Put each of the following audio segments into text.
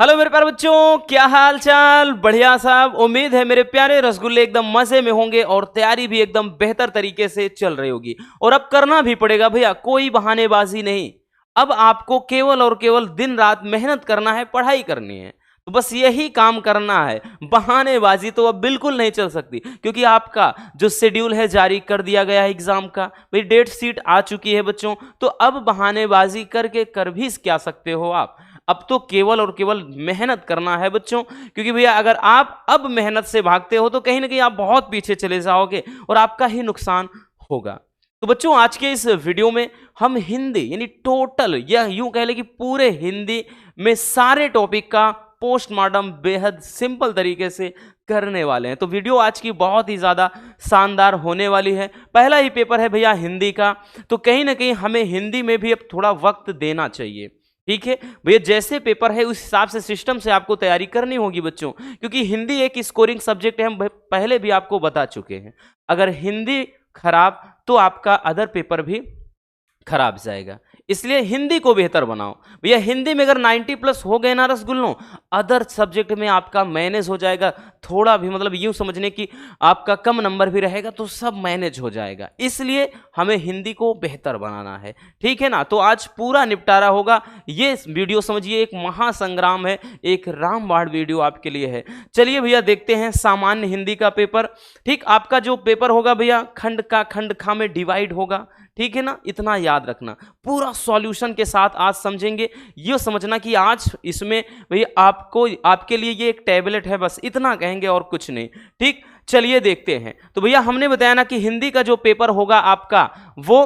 Hello मेरे प्यारे बच्चों, क्या हाल चाल। बढ़िया साहब। उम्मीद है मेरे प्यारे रसगुल्ले एकदम मजे में होंगे और तैयारी भी एकदम बेहतर तरीके से चल रही होगी। और अब करना भी पड़ेगा भैया, कोई बहानेबाजी नहीं। अब आपको केवल और केवल दिन रात मेहनत करना है, पढ़ाई करनी है, तो बस यही काम करना है। बहानेबाजी तो अब बिल्कुल नहीं चल सकती, क्योंकि आपका जो शेड्यूल है जारी कर दिया गया है एग्जाम का। भाई डेट शीट आ चुकी है बच्चों, तो अब बहानेबाजी करके कर भी क्या सकते हो आप। अब तो केवल और केवल मेहनत करना है बच्चों, क्योंकि भैया अगर आप अब मेहनत से भागते हो तो कहीं ना कहीं आप बहुत पीछे चले जाओगे और आपका ही नुकसान होगा। तो बच्चों आज के इस वीडियो में हम हिंदी यानी टोटल या यूं कह ले कि पूरे हिंदी में सारे टॉपिक का पोस्टमार्टम बेहद सिंपल तरीके से करने वाले हैं। तो वीडियो आज की बहुत ही ज़्यादा शानदार होने वाली है। पहला ही पेपर है भैया हिंदी का, तो कहीं ना कहीं हमें हिंदी में भी अब थोड़ा वक्त देना चाहिए। ठीक है भैया, जैसे पेपर है उस हिसाब से सिस्टम से आपको तैयारी करनी होगी बच्चों, क्योंकि हिंदी एक स्कोरिंग सब्जेक्ट है। हम पहले भी आपको बता चुके हैं, अगर हिंदी खराब तो आपका अदर पेपर भी खराब जाएगा। इसलिए हिंदी को बेहतर बनाओ भैया। हिंदी में अगर 90 प्लस हो गए ना रसगुल्लों, अदर सब्जेक्ट में आपका मैनेज हो जाएगा। थोड़ा भी मतलब यूं समझने की आपका कम नंबर भी रहेगा तो सब मैनेज हो जाएगा। इसलिए हमें हिंदी को बेहतर बनाना है, ठीक है ना। तो आज पूरा निपटारा होगा। ये वीडियो समझिए एक महासंग्राम है, एक रामबाण वीडियो आपके लिए है। चलिए भैया देखते हैं सामान्य हिंदी का पेपर। ठीक, आपका जो पेपर होगा भैया खंड का खंड खा में डिवाइड होगा, ठीक है ना। इतना याद रखना, पूरा सॉल्यूशन के साथ आज समझेंगे। ये समझना कि आज इसमें भैया आपको आपके लिए ये एक टैबलेट है, बस इतना कहेंगे और कुछ नहीं। ठीक, चलिए देखते हैं। तो भैया हमने बताया ना कि हिंदी का जो पेपर होगा आपका वो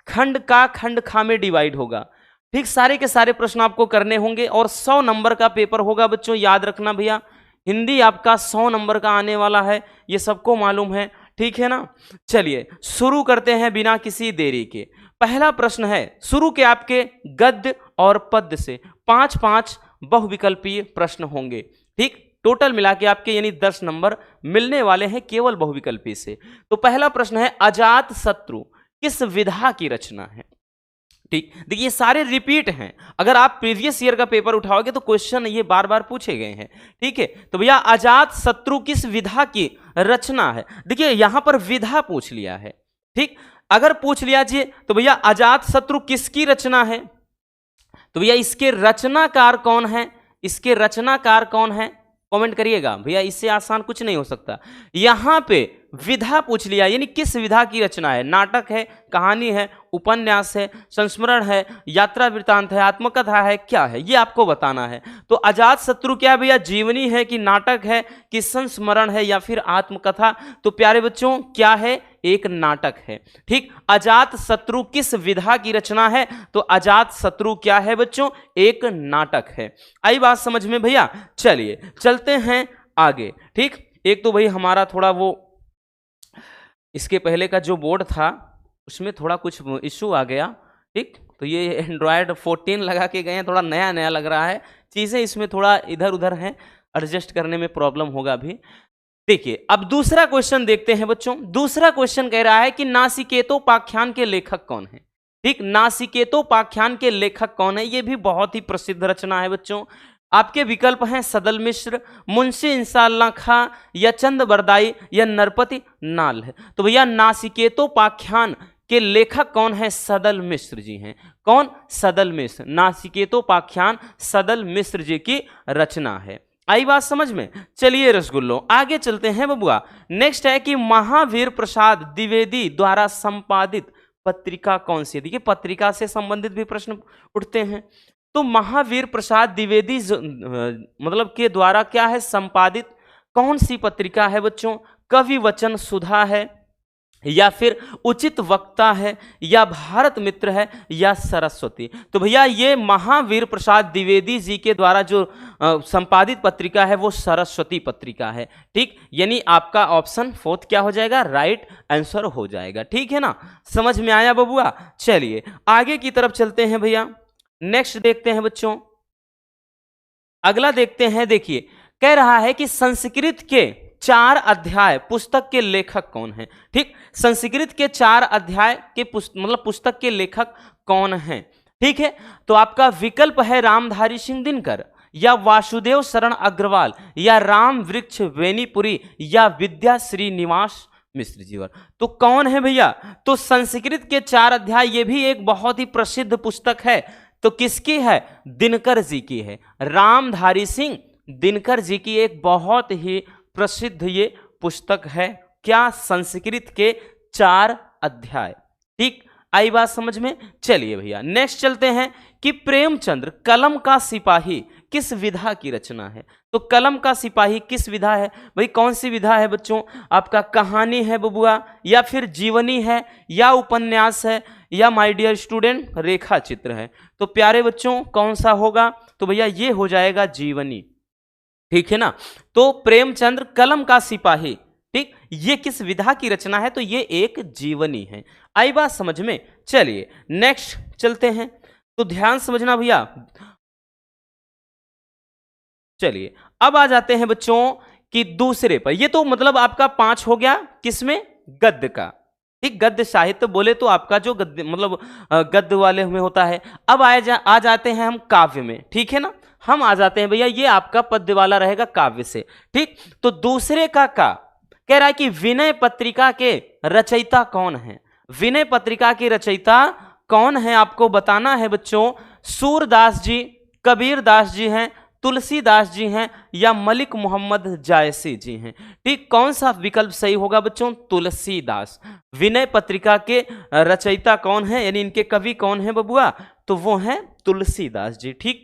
खंड का खंड खा में डिवाइड होगा। ठीक, सारे के सारे प्रश्न आपको करने होंगे और 100 नंबर का पेपर होगा बच्चों। याद रखना भैया, हिंदी आपका 100 नंबर का आने वाला है, ये सबको मालूम है, ठीक है ना। चलिए शुरू करते हैं बिना किसी देरी के। पहला प्रश्न है, शुरू के आपके गद्य और पद्य से 5-5 बहुविकल्पीय प्रश्न होंगे। ठीक, टोटल मिला के आपके यानी 10 नंबर मिलने वाले हैं केवल बहुविकल्पी से। तो पहला प्रश्न है, अजात शत्रु किस विधा की रचना है। ठीक, देखिए सारे रिपीट हैं। अगर आप प्रीवियस ईयर का पेपर उठाओगे तो क्वेश्चन ये बार बार पूछे गए हैं। ठीक है, तो भैया अजात शत्रु किस विधा की रचना है। देखिए यहां पर विधा पूछ लिया है। ठीक, अगर पूछ लिया जी तो भैया अजात शत्रु किसकी रचना है, तो भैया इसके रचनाकार कौन है, इसके रचनाकार कौन है, कमेंट करिएगा भैया। इससे आसान कुछ नहीं हो सकता। यहां पे विधा पूछ लिया, यानी किस विधा की रचना है। नाटक है, कहानी है, उपन्यास है, संस्मरण है, यात्रा वृत्तांत है, आत्मकथा है, क्या है ये आपको बताना है। तो अजात शत्रु क्या है भैया, जीवनी है कि नाटक है कि संस्मरण है या फिर आत्मकथा। तो प्यारे बच्चों क्या है, एक नाटक है। ठीक, अजात शत्रु किस विधा की रचना है, तो अजात शत्रु क्या है बच्चों, एक नाटक है। आई बात समझ में भैया। चलिए चलते हैं आगे। ठीक, एक तो भाई हमारा थोड़ा वो इसके पहले का जो बोर्ड था उसमें थोड़ा कुछ इशू आ गया। ठीक, तो ये एंड्रॉयड 14 लगा के गए हैं, थोड़ा नया नया लग रहा है, चीज़ें इसमें थोड़ा इधर उधर हैं, एडजस्ट करने में प्रॉब्लम होगा अभी। देखिए अब दूसरा क्वेश्चन देखते हैं बच्चों। दूसरा क्वेश्चन कह रहा है कि नासिकेतोपाख्यान के लेखक कौन है। ठीक, नासिकेतोपाख्यान के लेखक कौन है, ये भी बहुत ही प्रसिद्ध रचना है बच्चों। आपके विकल्प हैं सदल मिश्र, मुंशी इंसाल्लाह खां या चंद बरदाई या नरपति नाल है। तो भैया नासिकेतोपाख्यान के लेखक कौन है, सदल मिश्र जी हैं। कौन, सदल मिश्र। नासिकेतोपाख्यान सदल मिश्र जी की रचना है। आई बात समझ में। चलिए रसगुल्लो आगे चलते हैं बबुआ। नेक्स्ट है कि महावीर प्रसाद द्विवेदी द्वारा संपादित पत्रिका कौन सी है। देखिए पत्रिका से संबंधित भी प्रश्न उठते हैं। तो महावीर प्रसाद द्विवेदी मतलब के द्वारा क्या है संपादित कौन सी पत्रिका है बच्चों, कवि वचन सुधा है या फिर उचित वक्ता है या भारत मित्र है या सरस्वती। तो भैया ये महावीर प्रसाद द्विवेदी जी के द्वारा जो संपादित पत्रिका है वो सरस्वती पत्रिका है। ठीक, यानी आपका ऑप्शन 4 क्या हो जाएगा, राइट आंसर हो जाएगा। ठीक है ना, समझ में आया बबुआ। चलिए आगे की तरफ चलते हैं भैया। नेक्स्ट देखते हैं बच्चों, अगला देखते हैं। देखिए कह रहा है कि संस्कृत के 4 अध्याय पुस्तक के लेखक कौन हैं। ठीक, संस्कृत के 4 अध्याय के पुस्तक के लेखक कौन हैं। ठीक है, तो आपका विकल्प है रामधारी सिंह दिनकर या वासुदेव शरण अग्रवाल या राम वृक्ष वेनीपुरी या विद्या श्रीनिवास मिश्र जी। तो कौन है भैया? तो संस्कृत के 4 अध्याय, ये भी एक बहुत ही प्रसिद्ध पुस्तक है। तो किसकी है? दिनकर जी की है। रामधारी सिंह दिनकर जी की एक बहुत ही प्रसिद्ध ये पुस्तक है। क्या? संस्कृत के 4 अध्याय। ठीक, आई बात समझ में? चलिए भैया नेक्स्ट चलते हैं कि प्रेमचंद्र कलम का सिपाही किस विधा की रचना है? तो कलम का सिपाही किस विधा है भाई? कौन सी विधा है बच्चों? आपका कहानी है बबुआ, या फिर जीवनी है, या उपन्यास है, या माय डियर स्टूडेंट रेखा चित्र है? तो प्यारे बच्चों कौन सा होगा? तो भैया ये हो जाएगा जीवनी। ठीक है ना? तो प्रेमचंद्र कलम का सिपाही, ठीक, ये किस विधा की रचना है? तो ये एक जीवनी है। आई बात समझ में? चलिए नेक्स्ट चलते हैं। तो ध्यान समझना भैया। चलिए अब आ जाते हैं बच्चों कि दूसरे पर। ये तो मतलब आपका 5 हो गया किसमें? गद्य का। ठीक, गद्य साहित्य बोले तो आपका जो गद्य मतलब गद्य वाले में होता है। अब आ जाते हैं हम काव्य में। ठीक है ना? हम आ जाते हैं भैया, ये आपका पद्य वाला रहेगा काव्य से। ठीक, तो दूसरे का कह रहा है कि विनय पत्रिका के रचयिता कौन है? विनय पत्रिका के रचयिता कौन है आपको बताना है बच्चों। सूरदास जी, कबीर दास जी हैं, तुलसीदास जी हैं, या मलिक मोहम्मद जायसी जी हैं। ठीक, कौन सा विकल्प सही होगा बच्चों? तुलसीदास। विनय पत्रिका के रचयिता कौन है, यानी इनके कवि कौन है बबुआ? तो वो हैं तुलसीदास जी। ठीक,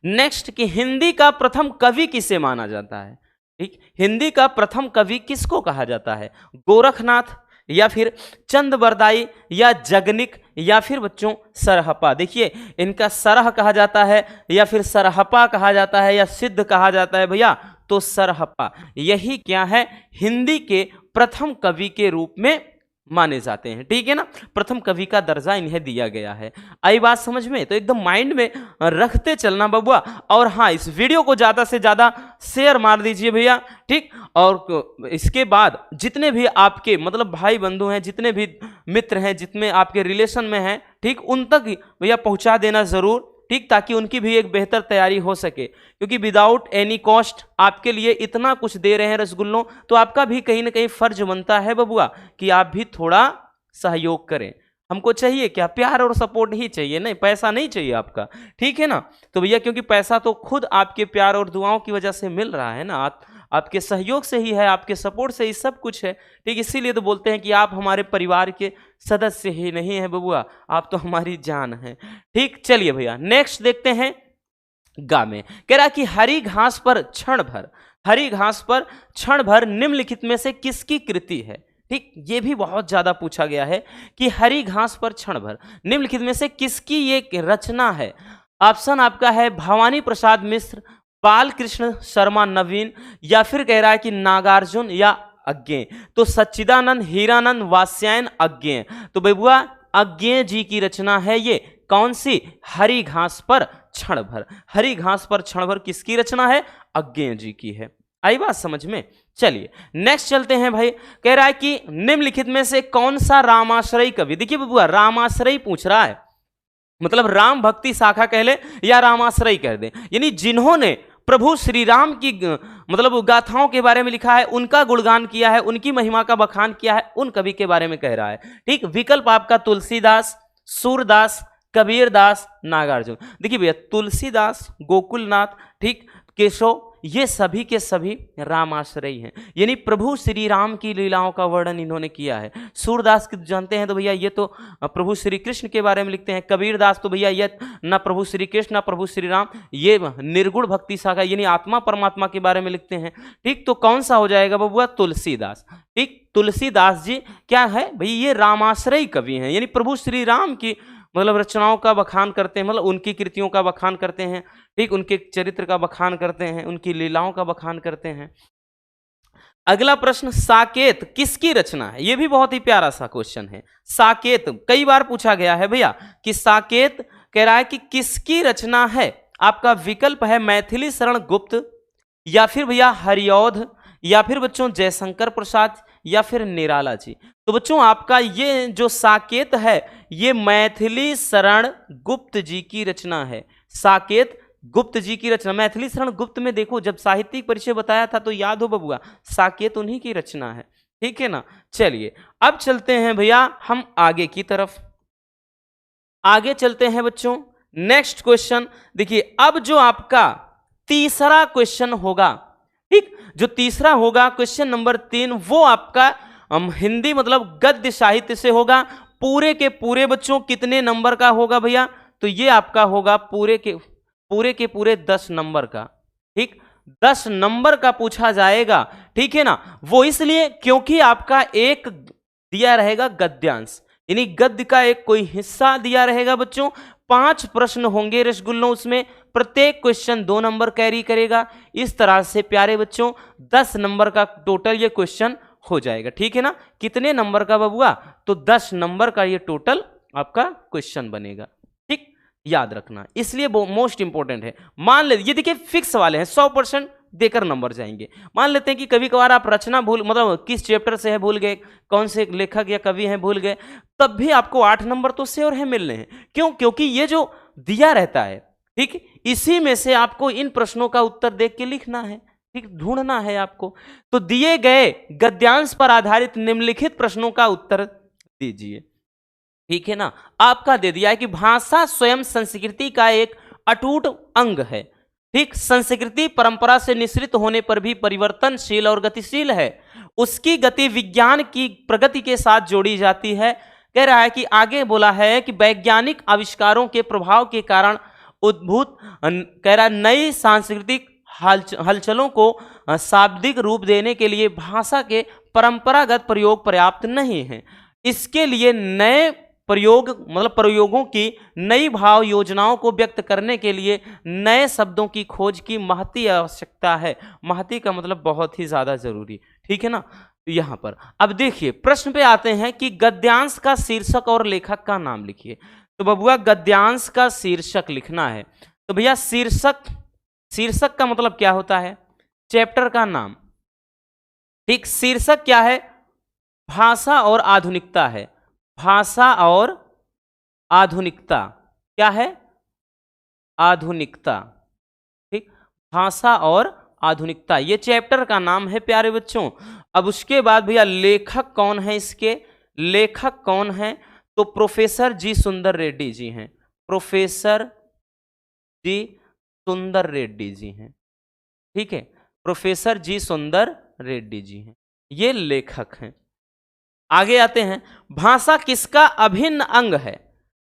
नेक्स्ट कि हिंदी का प्रथम कवि किसे माना जाता है? ठीक, हिंदी का प्रथम कवि किसको कहा जाता है? गोरखनाथ, या फिर चंद बरदाई, या जगनिक, या फिर बच्चों सरहपा। देखिए इनका सरह कहा जाता है, या फिर सरहपा कहा जाता है, या सिद्ध कहा जाता है भैया। तो सरहपा यही क्या है? हिंदी के प्रथम कवि के रूप में माने जाते हैं। ठीक है ना? प्रथम कवि का दर्जा इन्हें दिया गया है। आई बात समझ में? तो एकदम माइंड में रखते चलना बबुआ। और हाँ, इस वीडियो को ज़्यादा से ज़्यादा शेयर मार दीजिए भैया। ठीक, और इसके बाद जितने भी आपके मतलब भाई बंधु हैं, जितने भी मित्र हैं, जितने आपके रिलेशन में हैं, ठीक, उन तक भैया पहुँचा देना ज़रूर। ठीक, ताकि उनकी भी एक बेहतर तैयारी हो सके। क्योंकि विदाउट एनी कॉस्ट आपके लिए इतना कुछ दे रहे हैं रसगुल्लों, तो आपका भी कहीं ना कहीं फर्ज बनता है बबुआ कि आप भी थोड़ा सहयोग करें। हमको चाहिए क्या? प्यार और सपोर्ट ही चाहिए, नहीं पैसा नहीं चाहिए आपका। ठीक है ना? तो भैया क्योंकि पैसा तो खुद आपके प्यार और दुआओं की वजह से मिल रहा है ना, आपके सहयोग से ही है, आपके सपोर्ट से ही सब कुछ है। ठीक, इसीलिए तो बोलते हैं कि आप हमारे परिवार के सदस्य ही नहीं है बबुआ, आप तो हमारी जान है। ठीक, चलिए भैया नेक्स्ट देखते हैं। गा में कह रहा कि हरी घास पर क्षण भर, हरी घास पर क्षण भर निम्नलिखित में से किसकी कृति है? ठीक, ये भी बहुत ज्यादा पूछा गया है कि हरी घास पर क्षण भर निम्नलिखित में से किसकी ये रचना है? ऑप्शन आपका है भवानी प्रसाद मिश्र, बालकृष्ण शर्मा नवीन, या फिर कह रहा है कि नागार्जुन या अज्ञेय। तो सच्चिदानंद, हीरानंद, वात्स्यायन, अज्ञेय। तो बबुआ अज्ञेय जी की रचना है ये। कौन सी? हरी घास पर क्षण भर। हरी घास पर क्षण भर किसकी रचना है? अज्ञेय जी की है। आई बात समझ में? चलिए नेक्स्ट चलते हैं भाई। कह रहा है कि निम्नलिखित में से कौन सा रामाश्रयी कवि? देखिए बबुआ रामाश्रयी पूछ रहा है, मतलब राम भक्ति शाखा कह ले या रामाश्रयी कह दे, यानी जिन्होंने प्रभु श्री राम की मतलब गाथाओं के बारे में लिखा है, उनका गुणगान किया है, उनकी महिमा का बखान किया है, उन कवि के बारे में कह रहा है। ठीक, विकल्प आपका तुलसीदास, सूरदास, कबीरदास, नागार्जुन। देखिए भैया तुलसीदास, गोकुलनाथ, ठीक, केशव, ये सभी के सभी रामाश्रयी हैं, यानी प्रभु श्री राम की लीलाओं का वर्णन इन्होंने किया है। सूरदास की जानते हैं तो भैया ये तो प्रभु श्री कृष्ण के बारे में लिखते हैं। कबीरदास तो भैया ये न प्रभु श्री कृष्ण न प्रभु श्री राम, ये निर्गुण भक्ति शाखा यानी आत्मा परमात्मा के बारे में लिखते हैं। ठीक, तो कौन सा हो जाएगा बबुआ? तुलसीदास। ठीक, तुलसीदास जी क्या है भाई? ये रामाश्रयी कवि हैं, यानी प्रभु श्री राम की मतलब रचनाओं का बखान करते हैं, मतलब उनकी कृतियों का बखान करते हैं। ठीक, उनके चरित्र का बखान करते हैं, उनकी लीलाओं का बखान करते हैं। अगला प्रश्न, साकेत किसकी रचना है? यह भी बहुत ही प्यारा सा क्वेश्चन है। साकेत कई बार पूछा गया है भैया कि साकेत कह रहा है कि किसकी रचना है? आपका विकल्प है मैथिली शरण गुप्त, या फिर भैया हरिऔध, या फिर बच्चों जयशंकर प्रसाद, या फिर निराला जी। तो बच्चों आपका ये जो साकेत है ये मैथिली शरण गुप्त जी की रचना है। साकेत गुप्त जी की रचना, मैथिली शरण गुप्त में देखो जब साहित्यिक परिचय बताया था तो याद हो बबुआ, साकेत उन्हीं की रचना है, ठीक है ना। चलिए अब चलते हैं भैया हम आगे की तरफ, आगे चलते हैं बच्चों। नेक्स्ट क्वेश्चन देखिए, अब जो आपका तीसरा क्वेश्चन होगा, ठीक, जो तीसरा होगा क्वेश्चन नंबर 3, वो आपका हिंदी मतलब गद्य साहित्य से होगा। पूरे के पूरे बच्चों कितने नंबर का होगा भैया, तो ये आपका होगा पूरे 10 नंबर का, ठीक, 10 नंबर का पूछा जाएगा, ठीक है ना। वो इसलिए क्योंकि आपका एक दिया रहेगा गद्यांश, यानी गद्य का एक कोई हिस्सा दिया रहेगा बच्चों। 5 प्रश्न होंगे रसगुल्लों उसमें, प्रत्येक क्वेश्चन 2 नंबर कैरी करेगा। इस तरह से प्यारे बच्चों 10 नंबर का टोटल ये क्वेश्चन हो जाएगा, ठीक है ना। कितने नंबर का बबुआ, तो 10 नंबर का ये टोटल आपका क्वेश्चन बनेगा, ठीक, याद रखना, इसलिए वो मोस्ट इंपॉर्टेंट है। मान ले ये देखिए फिक्स वाले हैं, 100% देकर नंबर जाएंगे। मान लेते हैं कि कभी कभार आप रचना भूल, मतलब किस चैप्टर से है भूल गए, कौन से लेखक या कवि हैं भूल गए, तब भी आपको 8 नंबर तो श्योर है मिलने हैं। क्यों, क्योंकि ये जो दिया रहता है, ठीक, इसी में से आपको इन प्रश्नों का उत्तर देख के लिखना है, ठीक, ढूंढना है आपको। तो दिए गए गद्यांश पर आधारित निम्नलिखित प्रश्नों का उत्तर दीजिए, ठीक है ना। आपका दे दिया है कि भाषा स्वयं संस्कृति का एक अटूट अंग है, ठीक, संस्कृति परंपरा से निश्रित होने पर भी परिवर्तनशील और गतिशील है, उसकी गति विज्ञान की प्रगति के साथ जोड़ी जाती है। कह रहा है कि आगे बोला है कि वैज्ञानिक आविष्कारों के प्रभाव के कारण उद्भूत कह रहा है नई सांस्कृतिक हलचलों को शाब्दिक रूप देने के लिए भाषा के परंपरागत प्रयोग पर्याप्त नहीं है। इसके लिए नए प्रयोग मतलब प्रयोगों की नई भाव योजनाओं को व्यक्त करने के लिए नए शब्दों की खोज की महती आवश्यकता है। महती का मतलब बहुत ही ज्यादा जरूरी, ठीक है ना। यहां पर अब देखिए प्रश्न पे आते हैं कि गद्यांश का शीर्षक और लेखक का नाम लिखिए। तो बबुआ गद्यांश का शीर्षक लिखना है, तो भैया शीर्षक का मतलब क्या होता है, चैप्टर का नाम, ठीक, शीर्षक क्या है, भाषा और आधुनिकता है, भाषा और आधुनिकता, क्या है, आधुनिकता, ठीक, भाषा और आधुनिकता, ये चैप्टर का नाम है प्यारे बच्चों। अब उसके बाद भैया लेखक कौन है, इसके लेखक कौन है, तो प्रोफेसर जी सुंदर रेड्डी जी हैं, प्रोफेसर जी सुंदर रेड्डी जी हैं, ठीक है, प्रोफेसर जी सुंदर रेड्डी जी हैं, ये लेखक हैं। आगे आते हैं, भाषा किसका अभिन्न अंग है,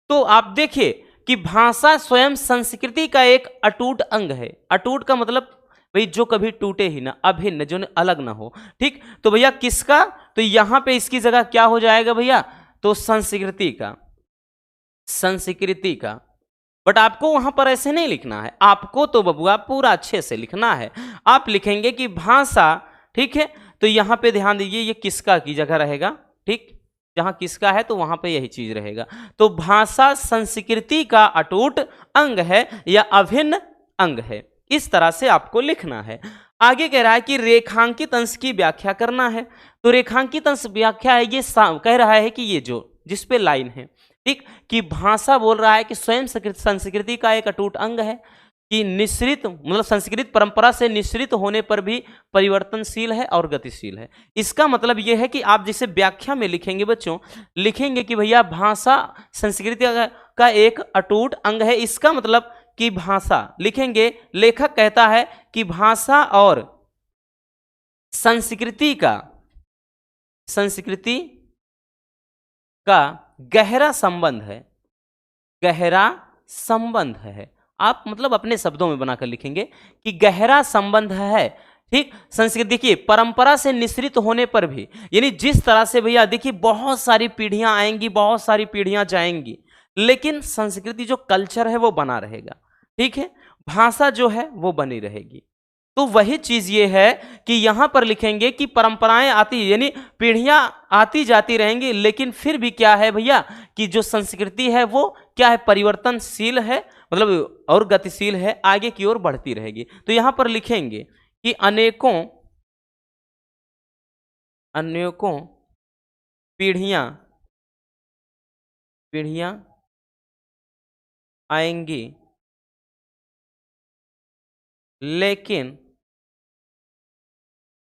तो आप देखिए कि भाषा स्वयं संस्कृति का एक अटूट अंग है। अटूट का मतलब भाई जो कभी टूटे ही ना, अभिन्न जो अलग ना हो, ठीक। तो भैया किसका, तो यहां पे इसकी जगह क्या हो जाएगा भैया, तो संस्कृति का, संस्कृति का। बट आपको वहां पर ऐसे नहीं लिखना है, आपको तो बबुआ पूरा अच्छे से लिखना है। आप लिखेंगे कि भाषा, ठीक है, तो यहां पे ध्यान दीजिए ये किसका की जगह रहेगा, ठीक, जहां किसका है तो वहां पे यही चीज रहेगा। तो भाषा संस्कृति का अटूट अंग है या अभिन्न अंग है, इस तरह से आपको लिखना है। आगे कह रहा है कि रेखांकित अंश की व्याख्या करना है। तो रेखांकित अंश व्याख्या है, ये कह रहा है कि ये जो जिस पे लाइन है, ठीक, कि भाषा बोल रहा है कि स्वयं संस्कृति का एक अटूट अंग है, कि निश्रित मतलब संस्कृत परंपरा से निश्रित होने पर भी परिवर्तनशील है और गतिशील है। इसका मतलब यह है कि आप जिसे व्याख्या में लिखेंगे बच्चों, लिखेंगे कि भैया भाषा संस्कृति का एक अटूट अंग है, इसका मतलब कि भाषा लिखेंगे, लेखक कहता है कि भाषा और संस्कृति का गहरा संबंध है, गहरा संबंध है। आप मतलब अपने शब्दों में बनाकर लिखेंगे कि गहरा संबंध है, ठीक। संस्कृति देखिए परंपरा से निश्रित होने पर भी, यानी जिस तरह से भैया देखिए बहुत सारी पीढ़ियां आएंगी, बहुत सारी पीढ़ियां जाएंगी, लेकिन संस्कृति जो कल्चर है वो बना रहेगा, ठीक है, भाषा जो है वो बनी रहेगी। तो वही चीज ये है कि यहां पर लिखेंगे कि परंपराएं आती यानी पीढ़ियां आती जाती रहेंगी, लेकिन फिर भी क्या है भैया कि जो संस्कृति है वो क्या है, परिवर्तनशील है, मतलब और गतिशील है, आगे की ओर बढ़ती रहेगी। तो यहां पर लिखेंगे कि अनेकों पीढ़ियां आएंगी लेकिन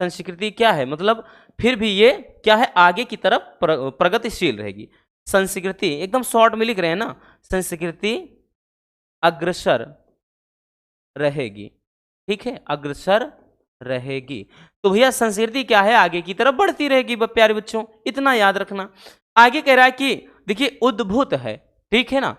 संस्कृति क्या है, मतलब फिर भी ये क्या है, आगे की तरफ प्रगतिशील रहेगी। संस्कृति एकदम शॉर्ट में लिख रहे हैं ना, संस्कृति अग्रसर रहेगी, ठीक है, अग्रसर रहेगी। तो भैया संस्कृति क्या है, आगे की तरफ बढ़ती रहेगी प्यारे बच्चों, इतना याद रखना। आगे कह रहा है कि देखिए उद्भूत है, ठीक है ना,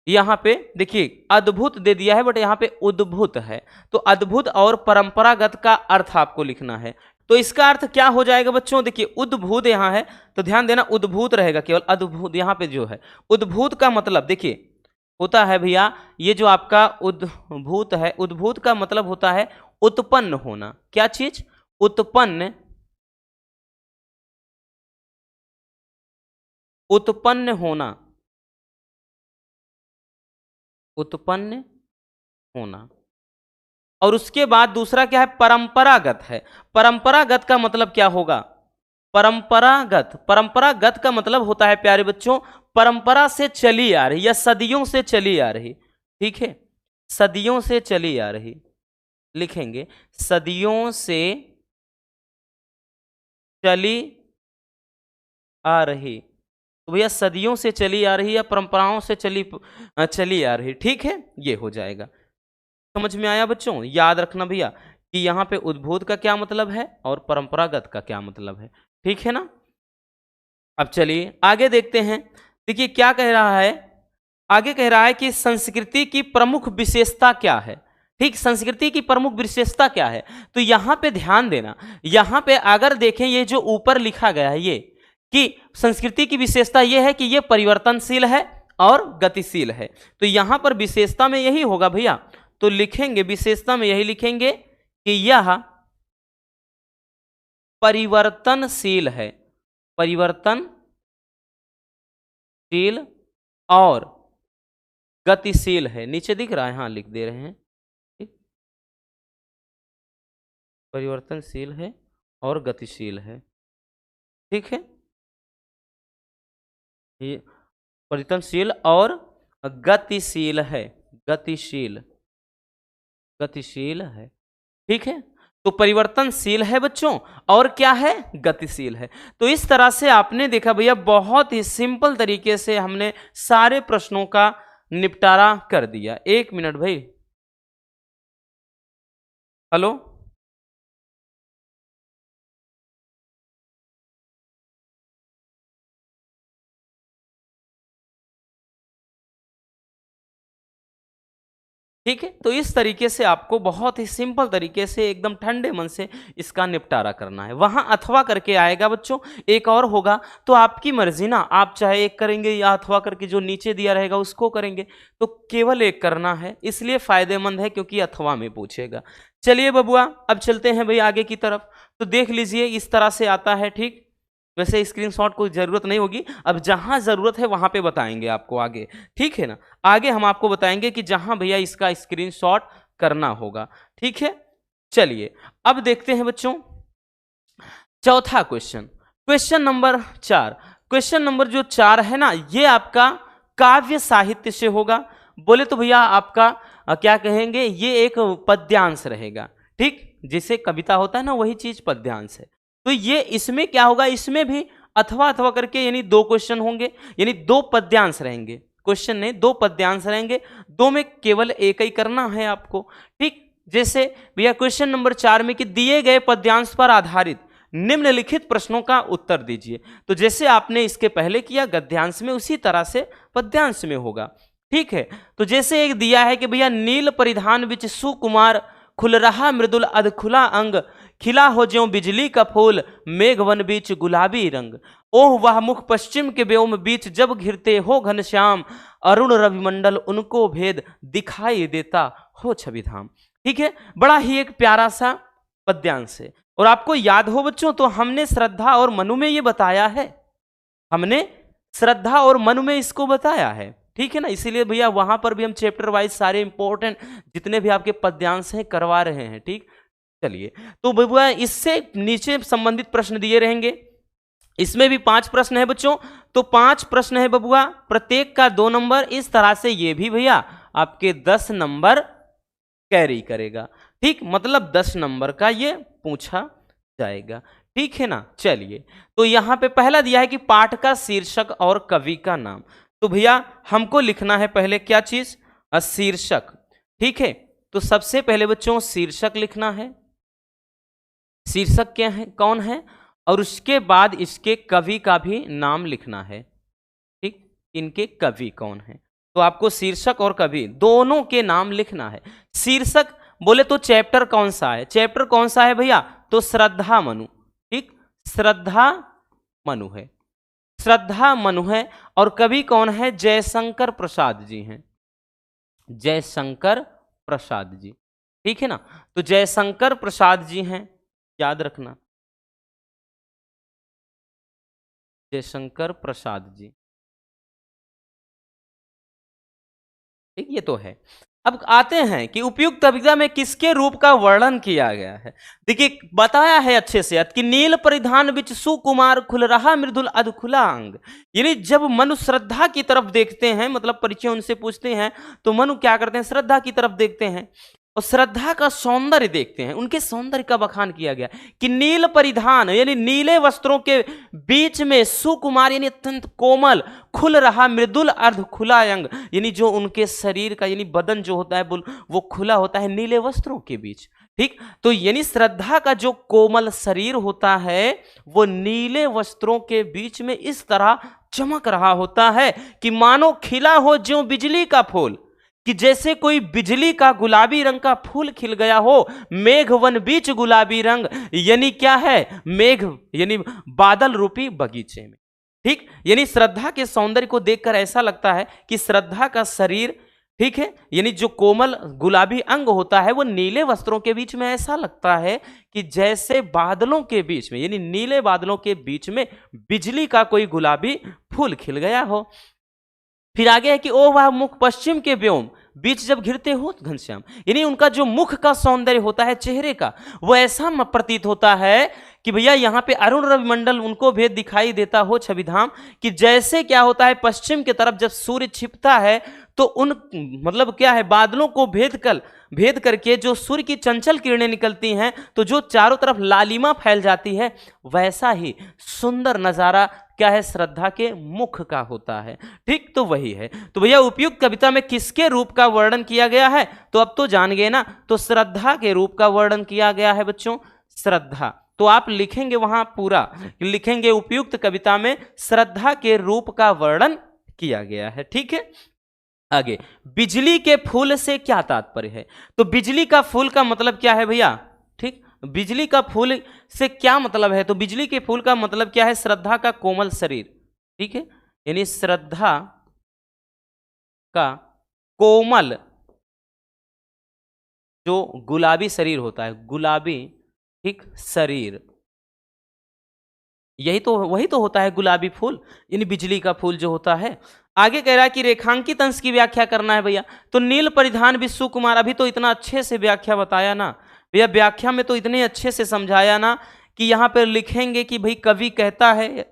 यहां पे देखिए अद्भुत दे दिया है बट यहां पे उद्भूत है, तो अद्भुत और परंपरागत का अर्थ आपको लिखना है। तो इसका अर्थ क्या हो जाएगा बच्चों, देखिए उद्भूत यहां है तो ध्यान देना उद्भूत रहेगा, केवल अद्भुत यहां पे जो है। उद्भूत का मतलब देखिए होता है भैया, ये जो आपका उद्भूत है, उद्भूत का मतलब होता है उत्पन्न होना। क्या चीज, उत्पन्न, उत्पन्न होना, उत्पन्न होना। और उसके बाद दूसरा क्या है, परंपरागत है। परंपरागत का मतलब क्या होगा, परंपरागत, परंपरागत का मतलब होता है प्यारे बच्चों परंपरा से चली आ रही या सदियों से चली आ रही, ठीक है, सदियों से चली आ रही, लिखेंगे सदियों से चली आ रही। तो भैया सदियों से चली आ रही या परंपराओं से चली आ रही, ठीक है, ये हो जाएगा। समझ में आया बच्चों, याद रखना भैया कि यहाँ पे उद्भूत का क्या मतलब है और परंपरागत का क्या मतलब है, ठीक है ना। अब चलिए आगे देखते हैं, देखिए क्या कह रहा है, आगे कह रहा है कि संस्कृति की प्रमुख विशेषता क्या है, ठीक, संस्कृति की प्रमुख विशेषता क्या है। तो यहां पे ध्यान देना, यहां पे अगर देखें ये जो ऊपर लिखा गया है ये कि संस्कृति की विशेषता ये है कि ये परिवर्तनशील है और गतिशील है। तो यहां पर विशेषता में यही होगा भैया, तो लिखेंगे विशेषता में यही लिखेंगे कि यह परिवर्तनशील है, परिवर्तनशील और गतिशील है। नीचे दिख रहा है, हाँ लिख दे रहे हैं, ठीक, परिवर्तनशील है और गतिशील है, ठीक है, ये परिवर्तनशील और गतिशील है, गतिशील, गतिशील है, ठीक है। तो परिवर्तनशील है बच्चों और क्या है, गतिशील है। तो इस तरह से आपने देखा भैया बहुत ही सिंपल तरीके से हमने सारे प्रश्नों का निपटारा कर दिया। एक मिनट भाई, हेलो, ठीक है। तो इस तरीके से आपको बहुत ही सिंपल तरीके से एकदम ठंडे मन से इसका निपटारा करना है। वहां अथवा करके आएगा बच्चों, एक और होगा, तो आपकी मर्जी ना, आप चाहे एक करेंगे या अथवा करके जो नीचे दिया रहेगा उसको करेंगे, तो केवल एक करना है, इसलिए फायदेमंद है क्योंकि अथवा में पूछेगा। चलिए बबुआ अब चलते हैं भाई आगे की तरफ। तो देख लीजिए इस तरह से आता है, ठीक, वैसे स्क्रीनशॉट कोई जरूरत नहीं होगी, अब जहां जरूरत है वहां पे बताएंगे आपको आगे, ठीक है ना, आगे हम आपको बताएंगे कि जहां भैया इसका स्क्रीनशॉट करना होगा, ठीक है। चलिए अब देखते हैं बच्चों चौथा question, question number 4। Question number जो 4 है ना, ये आपका काव्य साहित्य से होगा। बोले तो भैया आपका क्या कहेंगे, ये एक पद्यांश रहेगा, ठीक, जिसे कविता होता है ना वही चीज पद्यांश है। तो ये इसमें क्या होगा, इसमें भी अथवा अथवा करके यानी 2 क्वेश्चन होंगे, यानी 2 पद्यांश रहेंगे, क्वेश्चन नहीं 2 पद्यांश रहेंगे, 2 में केवल एक ही करना है आपको, ठीक। जैसे भैया क्वेश्चन नंबर 4 में कि दिए गए पद्यांश पर आधारित निम्नलिखित प्रश्नों का उत्तर दीजिए। तो जैसे आपने इसके पहले किया गद्यांश में, उसी तरह से पद्यांश में होगा, ठीक है। तो जैसे एक दिया है कि भैया नील परिधान विच सुकुमार खुल रहा मृदुल अधखुला अंग, खिला हो ज्यों बिजली का फूल मेघवन बीच गुलाबी रंग, ओह वह मुख पश्चिम के व्योम बीच जब घिरते हो घनश्याम, अरुण रविमंडल उनको भेद दिखाई देता हो छवि धाम, ठीक है। बड़ा ही एक प्यारा सा पद्यांश है। और आपको याद हो बच्चों, तो हमने श्रद्धा और मनु में ये बताया है, हमने श्रद्धा और मनु में इसको बताया है, ठीक है ना, इसीलिए भैया वहां पर भी हम चैप्टर वाइज सारे इंपॉर्टेंट जितने भी आपके पद्यांश हैं करवा रहे हैं, ठीक। चलिए तो भैया इससे नीचे संबंधित प्रश्न दिए रहेंगे, इसमें भी 5 प्रश्न है बच्चों, तो 5 प्रश्न है बबुआ, प्रत्येक का 2 नंबर, इस तरह से ये भी भैया आपके 10 नंबर कैरी करेगा। ठीक, मतलब 10 नंबर का ये पूछा जाएगा। ठीक है ना। चलिए, तो यहां पे पहला दिया है कि पाठ का शीर्षक और कवि का नाम। तो भैया हमको लिखना है पहले क्या चीज, शीर्षक। ठीक है, तो सबसे पहले बच्चों शीर्षक लिखना है, शीर्षक क्या है, कौन है, और उसके बाद इसके कवि का भी नाम लिखना है। ठीक, इनके कवि कौन है, तो आपको शीर्षक और कवि दोनों के नाम लिखना है। शीर्षक बोले तो चैप्टर कौन सा है, चैप्टर कौन सा है भैया, तो श्रद्धा मनु। ठीक, श्रद्धा मनु है, श्रद्धा मनु है। और कवि कौन है, जयशंकर प्रसाद जी हैं, जयशंकर प्रसाद जी। ठीक है ना, तो जयशंकर प्रसाद जी हैं, याद रखना, जयशंकर प्रसाद जी। ठीक, ये तो है। अब आते हैं कि उपयुक्त कविता में किसके रूप का वर्णन किया गया है। देखिए बताया है अच्छे से कि नील परिधान बिच सुकुमार खुल रहा मृदुल अधखुला अंग। यानी जब मनु श्रद्धा की तरफ देखते हैं, मतलब परिचय उनसे पूछते हैं, तो मनु क्या करते हैं, श्रद्धा की तरफ देखते हैं और श्रद्धा का सौंदर्य देखते हैं। उनके सौंदर्य का बखान किया गया कि नील परिधान यानी नीले वस्त्रों के बीच में सुकुमार यानी अत्यंत कोमल खुल रहा मृदुल अर्ध खुला अंग, यानी जो उनके शरीर का यानी बदन जो होता है वो खुला होता है नीले वस्त्रों के बीच। ठीक, तो यानी श्रद्धा का जो कोमल शरीर होता है वो नीले वस्त्रों के बीच में इस तरह चमक रहा होता है कि मानो खिला हो ज्यों बिजली का फूल, कि जैसे कोई बिजली का गुलाबी रंग का फूल खिल गया हो। मेघ वन बीच गुलाबी रंग, यानी क्या है, मेघ यानी बादल रूपी बगीचे में। ठीक, यानी श्रद्धा के सौंदर्य को देखकर ऐसा लगता है कि श्रद्धा का शरीर, ठीक है, यानी जो कोमल गुलाबी अंग होता है वो नीले वस्त्रों के बीच में ऐसा लगता है कि जैसे बादलों के बीच में यानी नीले बादलों के बीच में बिजली का कोई गुलाबी फूल खिल गया हो। फिर आगे है कि ओ वह मुख पश्चिम के व्योम बीच जब घिरते हो घनश्याम, यानी उनका जो मुख का सौंदर्य होता है चेहरे का, वो ऐसा प्रतीत होता है कि भैया यहाँ पे अरुण रविमंडल उनको भेद दिखाई देता हो छविधाम, कि जैसे क्या होता है पश्चिम की तरफ जब सूर्य छिपता है तो उन मतलब क्या है बादलों को भेद करके जो सूर्य की चंचल किरणें निकलती हैं तो जो चारों तरफ लालिमा फैल जाती है, वैसा ही सुंदर नजारा क्या है श्रद्धा के मुख का होता है। ठीक, तो वही है। तो भैया उपयुक्त कविता में किसके रूप का वर्णन किया गया है, तो अब तो जान गए ना, तो श्रद्धा के रूप का वर्णन किया गया है बच्चों, श्रद्धा। तो आप लिखेंगे वहां पूरा, लिखेंगे उपयुक्त कविता में श्रद्धा के रूप का वर्णन किया गया है। ठीक है, आगे बिजली के फूल से क्या तात्पर्य है, तो बिजली का फूल का मतलब क्या है भैया। ठीक, बिजली का फूल से क्या मतलब है, तो बिजली के फूल का मतलब क्या है, श्रद्धा का कोमल शरीर। ठीक है, यानी श्रद्धा का कोमल जो गुलाबी शरीर होता है, गुलाबी, ठीक, शरीर, वही तो होता है गुलाबी फूल, यानी बिजली का फूल जो होता है। आगे कह रहा है कि रेखांकित अंश की व्याख्या करना है भैया, तो नील परिधान विश्व कुमार, अभी तो इतना अच्छे से व्याख्या बताया ना भैया, व्याख्या में तो इतने अच्छे से समझाया ना कि यहाँ पर लिखेंगे कि भाई कवि कहता है,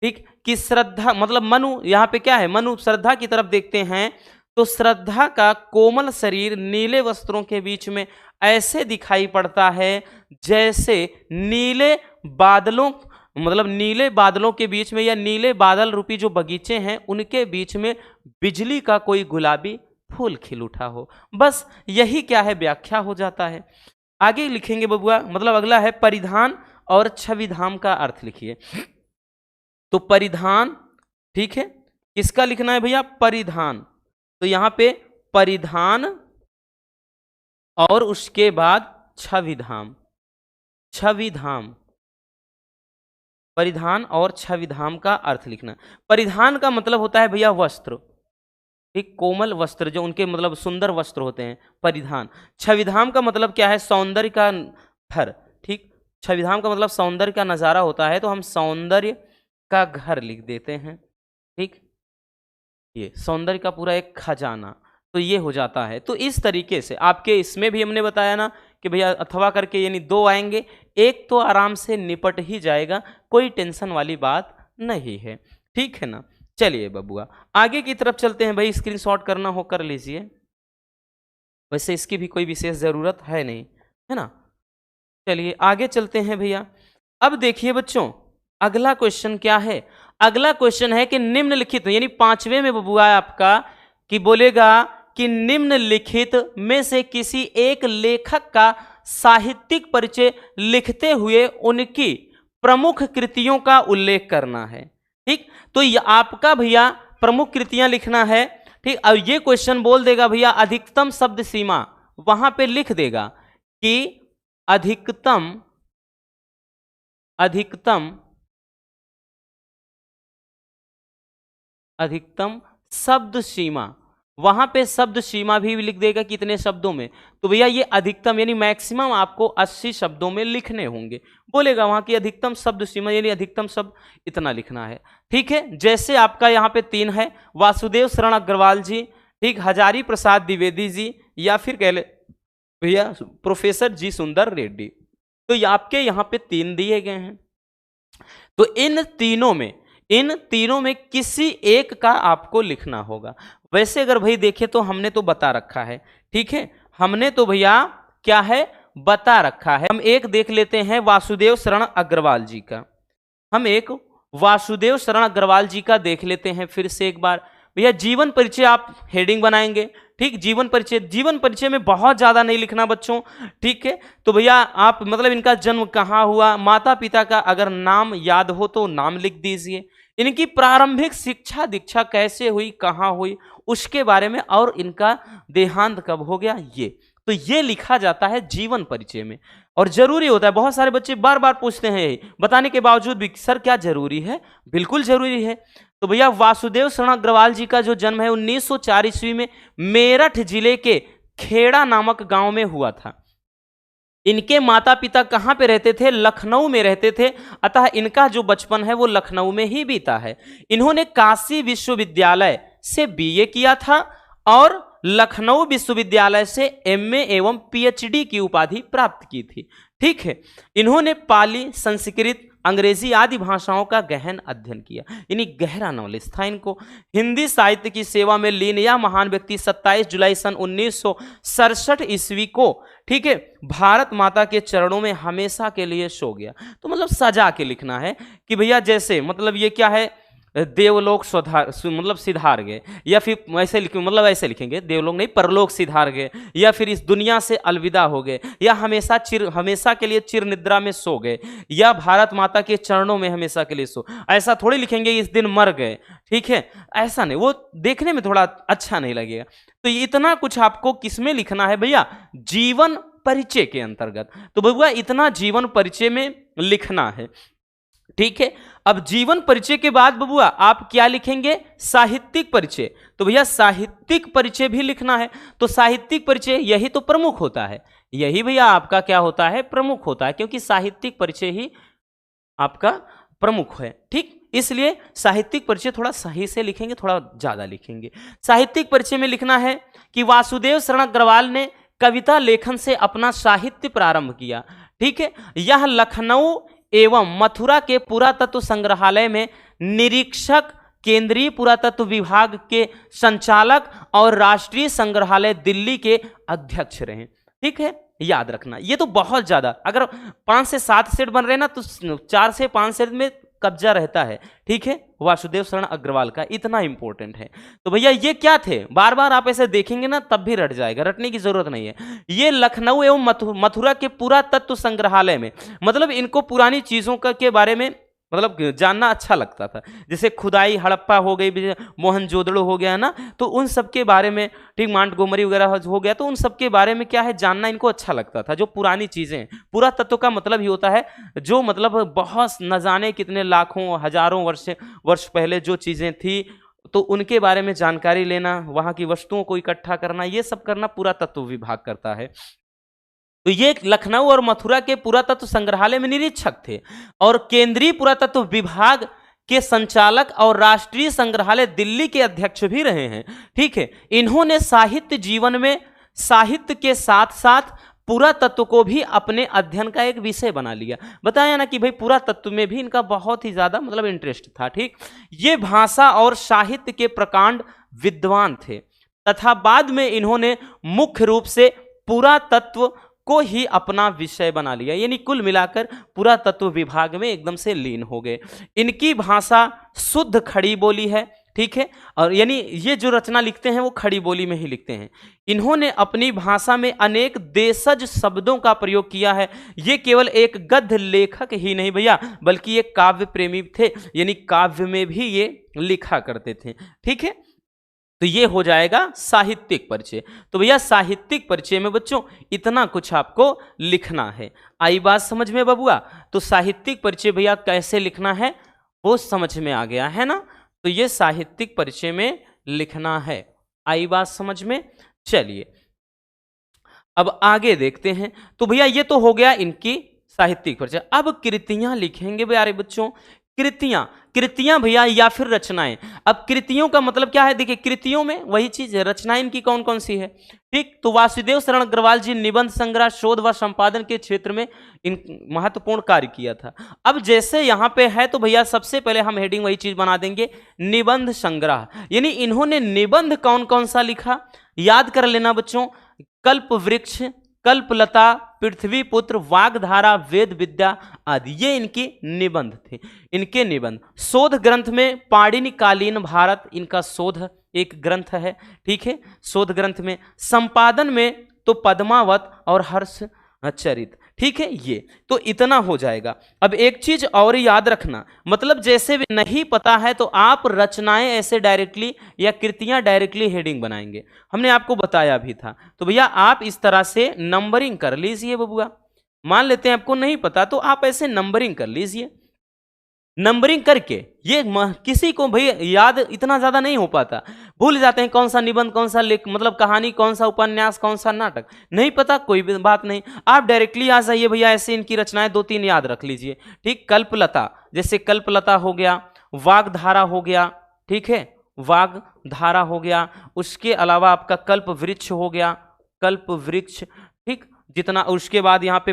ठीक, कि श्रद्धा मतलब मनु, यहाँ पे क्या है, मनु श्रद्धा की तरफ देखते हैं तो श्रद्धा का कोमल शरीर नीले वस्त्रों के बीच में ऐसे दिखाई पड़ता है जैसे नीले बादलों मतलब नीले बादलों के बीच में या नीले बादल रूपी जो बगीचे हैं उनके बीच में बिजली का कोई गुलाबी फूल खिल उठा हो। बस यही क्या है व्याख्या हो जाता है। आगे लिखेंगे बबुआ, मतलब अगला है परिधान और छविधाम का अर्थ लिखिए। तो परिधान, ठीक है, किसका लिखना है भैया, परिधान, तो यहां पे परिधान और उसके बाद छविधाम, छविधाम, परिधान और छविधाम का अर्थ लिखना। परिधान का मतलब होता है भैया वस्त्र, एक कोमल वस्त्र जो उनके मतलब सुंदर वस्त्र होते हैं, परिधान। छविधाम का मतलब क्या है, सौंदर्य का घर। ठीक, छविधाम का मतलब सौंदर्य का नजारा होता है, तो हम सौंदर्य का घर लिख देते हैं। ठीक, ये सौंदर्य का पूरा एक खजाना, तो ये हो जाता है। तो इस तरीके से आपके इसमें भी हमने बताया ना कि भैया अथवा करके यानी दो आएंगे, एक तो आराम से निपट ही जाएगा, कोई टेंशन वाली बात नहीं है। ठीक है ना। चलिए बबुआ आगे की तरफ चलते हैं भाई, स्क्रीनशॉट करना हो कर लीजिए। वैसे इसकी भी कोई विशेष जरूरत है नहीं, है ना। चलिए आगे चलते हैं भैया। अब देखिए बच्चों, अगला क्वेश्चन क्या है। अगला क्वेश्चन है कि निम्नलिखित, यानी 5वें में बबुआ आपका कि बोलेगा कि निम्नलिखित में से किसी एक लेखक का साहित्यिक परिचय लिखते हुए उनकी प्रमुख कृतियों का उल्लेख करना है। ठीक, तो ये आपका भैया प्रमुख कृतियां लिखना है। ठीक, अब ये क्वेश्चन बोल देगा भैया अधिकतम शब्द सीमा, वहां पे लिख देगा कि अधिकतम शब्द सीमा, वहां पे शब्द सीमा भी लिख देगा कितने शब्दों में। तो भैया ये अधिकतम यानी मैक्सिमम आपको 80 शब्दों में लिखने होंगे। बोलेगा वहां की अधिकतम शब्द सीमा यानी अधिकतम शब्द इतना लिखना है। ठीक है, जैसे आपका यहाँ पे 3 है, वासुदेव शरण अग्रवाल जी, ठीक, हजारी प्रसाद द्विवेदी जी, या फिर कह ले भैया प्रोफेसर जी सुंदर रेड्डी। तो ये आपके यहाँ पे 3 दिए गए हैं। तो इन तीनों में किसी एक का आपको लिखना होगा। वैसे अगर भाई देखें तो हमने तो बता रखा है, ठीक है, हमने तो भैया क्या है बता रखा है। हम एक देख लेते हैं वासुदेव शरण अग्रवाल जी का, हम एक वासुदेव शरण अग्रवाल जी का देख लेते हैं फिर से एक बार। भैया जीवन परिचय आप हेडिंग बनाएंगे, ठीक, जीवन परिचय में बहुत ज्यादा नहीं लिखना बच्चों, ठीक है। तो भैया आप मतलब इनका जन्म कहाँ हुआ, माता पिता का अगर नाम याद हो तो नाम लिख दीजिए, इनकी प्रारंभिक शिक्षा दीक्षा कैसे हुई, कहाँ हुई, उसके बारे में, और इनका देहांत कब हो गया, तो ये लिखा जाता है जीवन परिचय में। और जरूरी होता है, बहुत सारे बच्चे बार बार पूछते हैं बताने के बावजूद भी, सर क्या जरूरी है, बिल्कुल जरूरी है। तो भैया वासुदेव शरण अग्रवाल जी का जो जन्म है 1904 ईस्वी में मेरठ जिले के खेड़ा नामक गांव में हुआ था। इनके माता पिता कहां पे रहते थे, लखनऊ में रहते थे, अतः इनका जो बचपन है वो लखनऊ में ही बीता है। इन्होंने काशी विश्वविद्यालय से बीए किया था और लखनऊ विश्वविद्यालय से एमए एवं पीएचडी की उपाधि प्राप्त की थी। ठीक है, इन्होंने पाली, संस्कृत, अंग्रेजी आदि भाषाओं का गहन अध्ययन किया, यानी गहरा नॉलेज था इनको। हिंदी साहित्य की सेवा में लीन यह महान व्यक्ति 27 जुलाई सन 1967 ईस्वी को, ठीक है, भारत माता के चरणों में हमेशा के लिए सो गया। तो मतलब सजा के लिखना है कि भैया जैसे मतलब ये क्या है, देवलोक मतलब सिधार गए, या फिर ऐसे मतलब ऐसे लिखेंगे, देवलोक नहीं परलोक सिधार गए, या फिर इस दुनिया से अलविदा हो गए, या हमेशा के लिए चिर निद्रा में सो गए, या भारत माता के चरणों में हमेशा के लिए सो, ऐसा थोड़ी लिखेंगे इस दिन मर गए, ठीक है, ऐसा नहीं, वो देखने में थोड़ा अच्छा नहीं लगेगा। तो इतना कुछ आपको किसमें लिखना है भैया, जीवन परिचय के अंतर्गत। तो भैया इतना जीवन परिचय में लिखना है, ठीक है। अब जीवन परिचय के बाद बबुआ आप क्या लिखेंगे, साहित्यिक परिचय। तो भैया साहित्यिक परिचय भी लिखना है। तो साहित्यिक परिचय यही तो प्रमुख होता है, यही भैया आपका क्या होता है, प्रमुख होता है, क्योंकि साहित्यिक परिचय ही आपका प्रमुख है। ठीक, इसलिए साहित्यिक परिचय थोड़ा सही से लिखेंगे, थोड़ा ज्यादा लिखेंगे। साहित्यिक परिचय में लिखना है कि वासुदेव शरण अग्रवाल ने कविता लेखन से अपना साहित्य प्रारंभ किया। ठीक है, यह लखनऊ एवं मथुरा के पुरातत्व संग्रहालय में निरीक्षक, केंद्रीय पुरातत्व विभाग के संचालक और राष्ट्रीय संग्रहालय दिल्ली के अध्यक्ष रहे। ठीक है, याद रखना, ये तो बहुत ज्यादा, अगर 5 से 7 सेट बन रहे ना तो 4 से 5 सेट में कब्जा रहता है। ठीक है, वासुदेव शरण अग्रवाल का इतना इंपॉर्टेंट है। तो भैया ये क्या थे, बार बार आप ऐसे देखेंगे ना तब भी रट जाएगा, रटने की जरूरत नहीं है। ये लखनऊ एवं मथुरा के पुरातत्व संग्रहालय में, मतलब इनको पुरानी चीजों के बारे में मतलब जानना अच्छा लगता था, जैसे खुदाई हड़प्पा हो गई, मोहनजोदड़ो हो गया ना, तो उन सब के बारे में, ठीक, मांटगोमरी वगैरह हो गया, तो उन सब के बारे में क्या है जानना इनको अच्छा लगता था। जो पुरानी चीजें, पुरातत्व का मतलब ही होता है जो मतलब बहुत न जाने कितने लाखों हजारों वर्ष पहले जो चीजें थी, तो उनके बारे में जानकारी लेना, वहां की वस्तुओं को इकट्ठा करना, ये सब करना पुरातत्व विभाग करता है। तो ये लखनऊ और मथुरा के पुरातत्व संग्रहालय में निरीक्षक थे और केंद्रीय पुरातत्व विभाग के संचालक और राष्ट्रीय संग्रहालय दिल्ली के अध्यक्ष भी रहे हैं। ठीक है, इन्होंने साहित्य जीवन में साहित्य के साथ साथ पुरातत्व को भी अपने अध्ययन का एक विषय बना लिया। बताया ना कि भाई पुरातत्व में भी इनका बहुत ही ज्यादा मतलब इंटरेस्ट था। ठीक, ये भाषा और साहित्य के प्रकांड विद्वान थे तथा बाद में इन्होंने मुख्य रूप से पुरातत्व को ही अपना विषय बना लिया, यानी कुल मिलाकर पुरातत्व विभाग में एकदम से लीन हो गए। इनकी भाषा शुद्ध खड़ी बोली है, ठीक है, और यानी ये जो रचना लिखते हैं वो खड़ी बोली में ही लिखते हैं। इन्होंने अपनी भाषा में अनेक देशज शब्दों का प्रयोग किया है। ये केवल एक गद्य लेखक ही नहीं भैया, बल्कि ये काव्य प्रेमी थे, यानी काव्य में भी ये लिखा करते थे, ठीक है। तो ये हो जाएगा साहित्यिक परिचय। तो भैया साहित्यिक परिचय में बच्चों इतना कुछ आपको लिखना है। आई बात समझ में बबुआ? तो साहित्यिक परिचय भैया कैसे लिखना है वो समझ में आ गया है ना। तो ये साहित्यिक परिचय में लिखना है। आई बात समझ में? चलिए अब आगे देखते हैं। तो भैया ये तो हो गया इनकी साहित्यिक परिचय। अब कृतियां लिखेंगे प्यारे बच्चों। कृतियां भैया या फिर रचनाएं। अब कृतियों का मतलब क्या है? देखिए कृतियों में वही चीज है, रचनाएं इनकी कौन कौन सी है, ठीक। तो वासुदेव शरण अग्रवाल जी निबंध संग्रह, शोध व संपादन के क्षेत्र में इन महत्वपूर्ण कार्य किया था। अब जैसे यहां पे है तो भैया सबसे पहले हम हेडिंग वही चीज बना देंगे, निबंध संग्रह। यानी इन्होंने निबंध कौन कौन सा लिखा, याद कर लेना बच्चों। कल्प वृक्ष, कल्पलता, पृथ्वी पुत्र, वागधारा, वेद विद्या आदि, ये इनके निबंध थे। इनके निबंध। शोध ग्रंथ में पाणिनिकालीन भारत इनका शोध एक ग्रंथ है, ठीक है, शोध ग्रंथ में। संपादन में तो पद्मावत और हर्ष चरित, ठीक है। ये तो इतना हो जाएगा। अब एक चीज और याद रखना, मतलब जैसे भी नहीं पता है तो आप रचनाएं ऐसे डायरेक्टली या कृतियां डायरेक्टली हेडिंग बनाएंगे, हमने आपको बताया भी था। तो भैया आप इस तरह से नंबरिंग कर लीजिए बबुआ। मान लेते हैं आपको नहीं पता तो आप ऐसे नंबरिंग कर लीजिए। नंबरिंग करके ये किसी को भाई याद इतना ज्यादा नहीं हो पाता, भूल जाते हैं कौन सा निबंध, कौन सा लेख, मतलब कहानी, कौन सा उपन्यास, कौन सा नाटक, नहीं पता, कोई भी बात नहीं। आप डायरेक्टली आ जाइए भैया, ऐसे इनकी रचनाएं 2-3 याद रख लीजिए, ठीक। कल्पलता, जैसे कल्पलता हो गया, वागधारा हो गया, ठीक है, वागधारा हो गया। उसके अलावा आपका कल्प वृक्ष हो गया, कल्प वृक्ष, ठीक। जितना उसके बाद यहाँ पे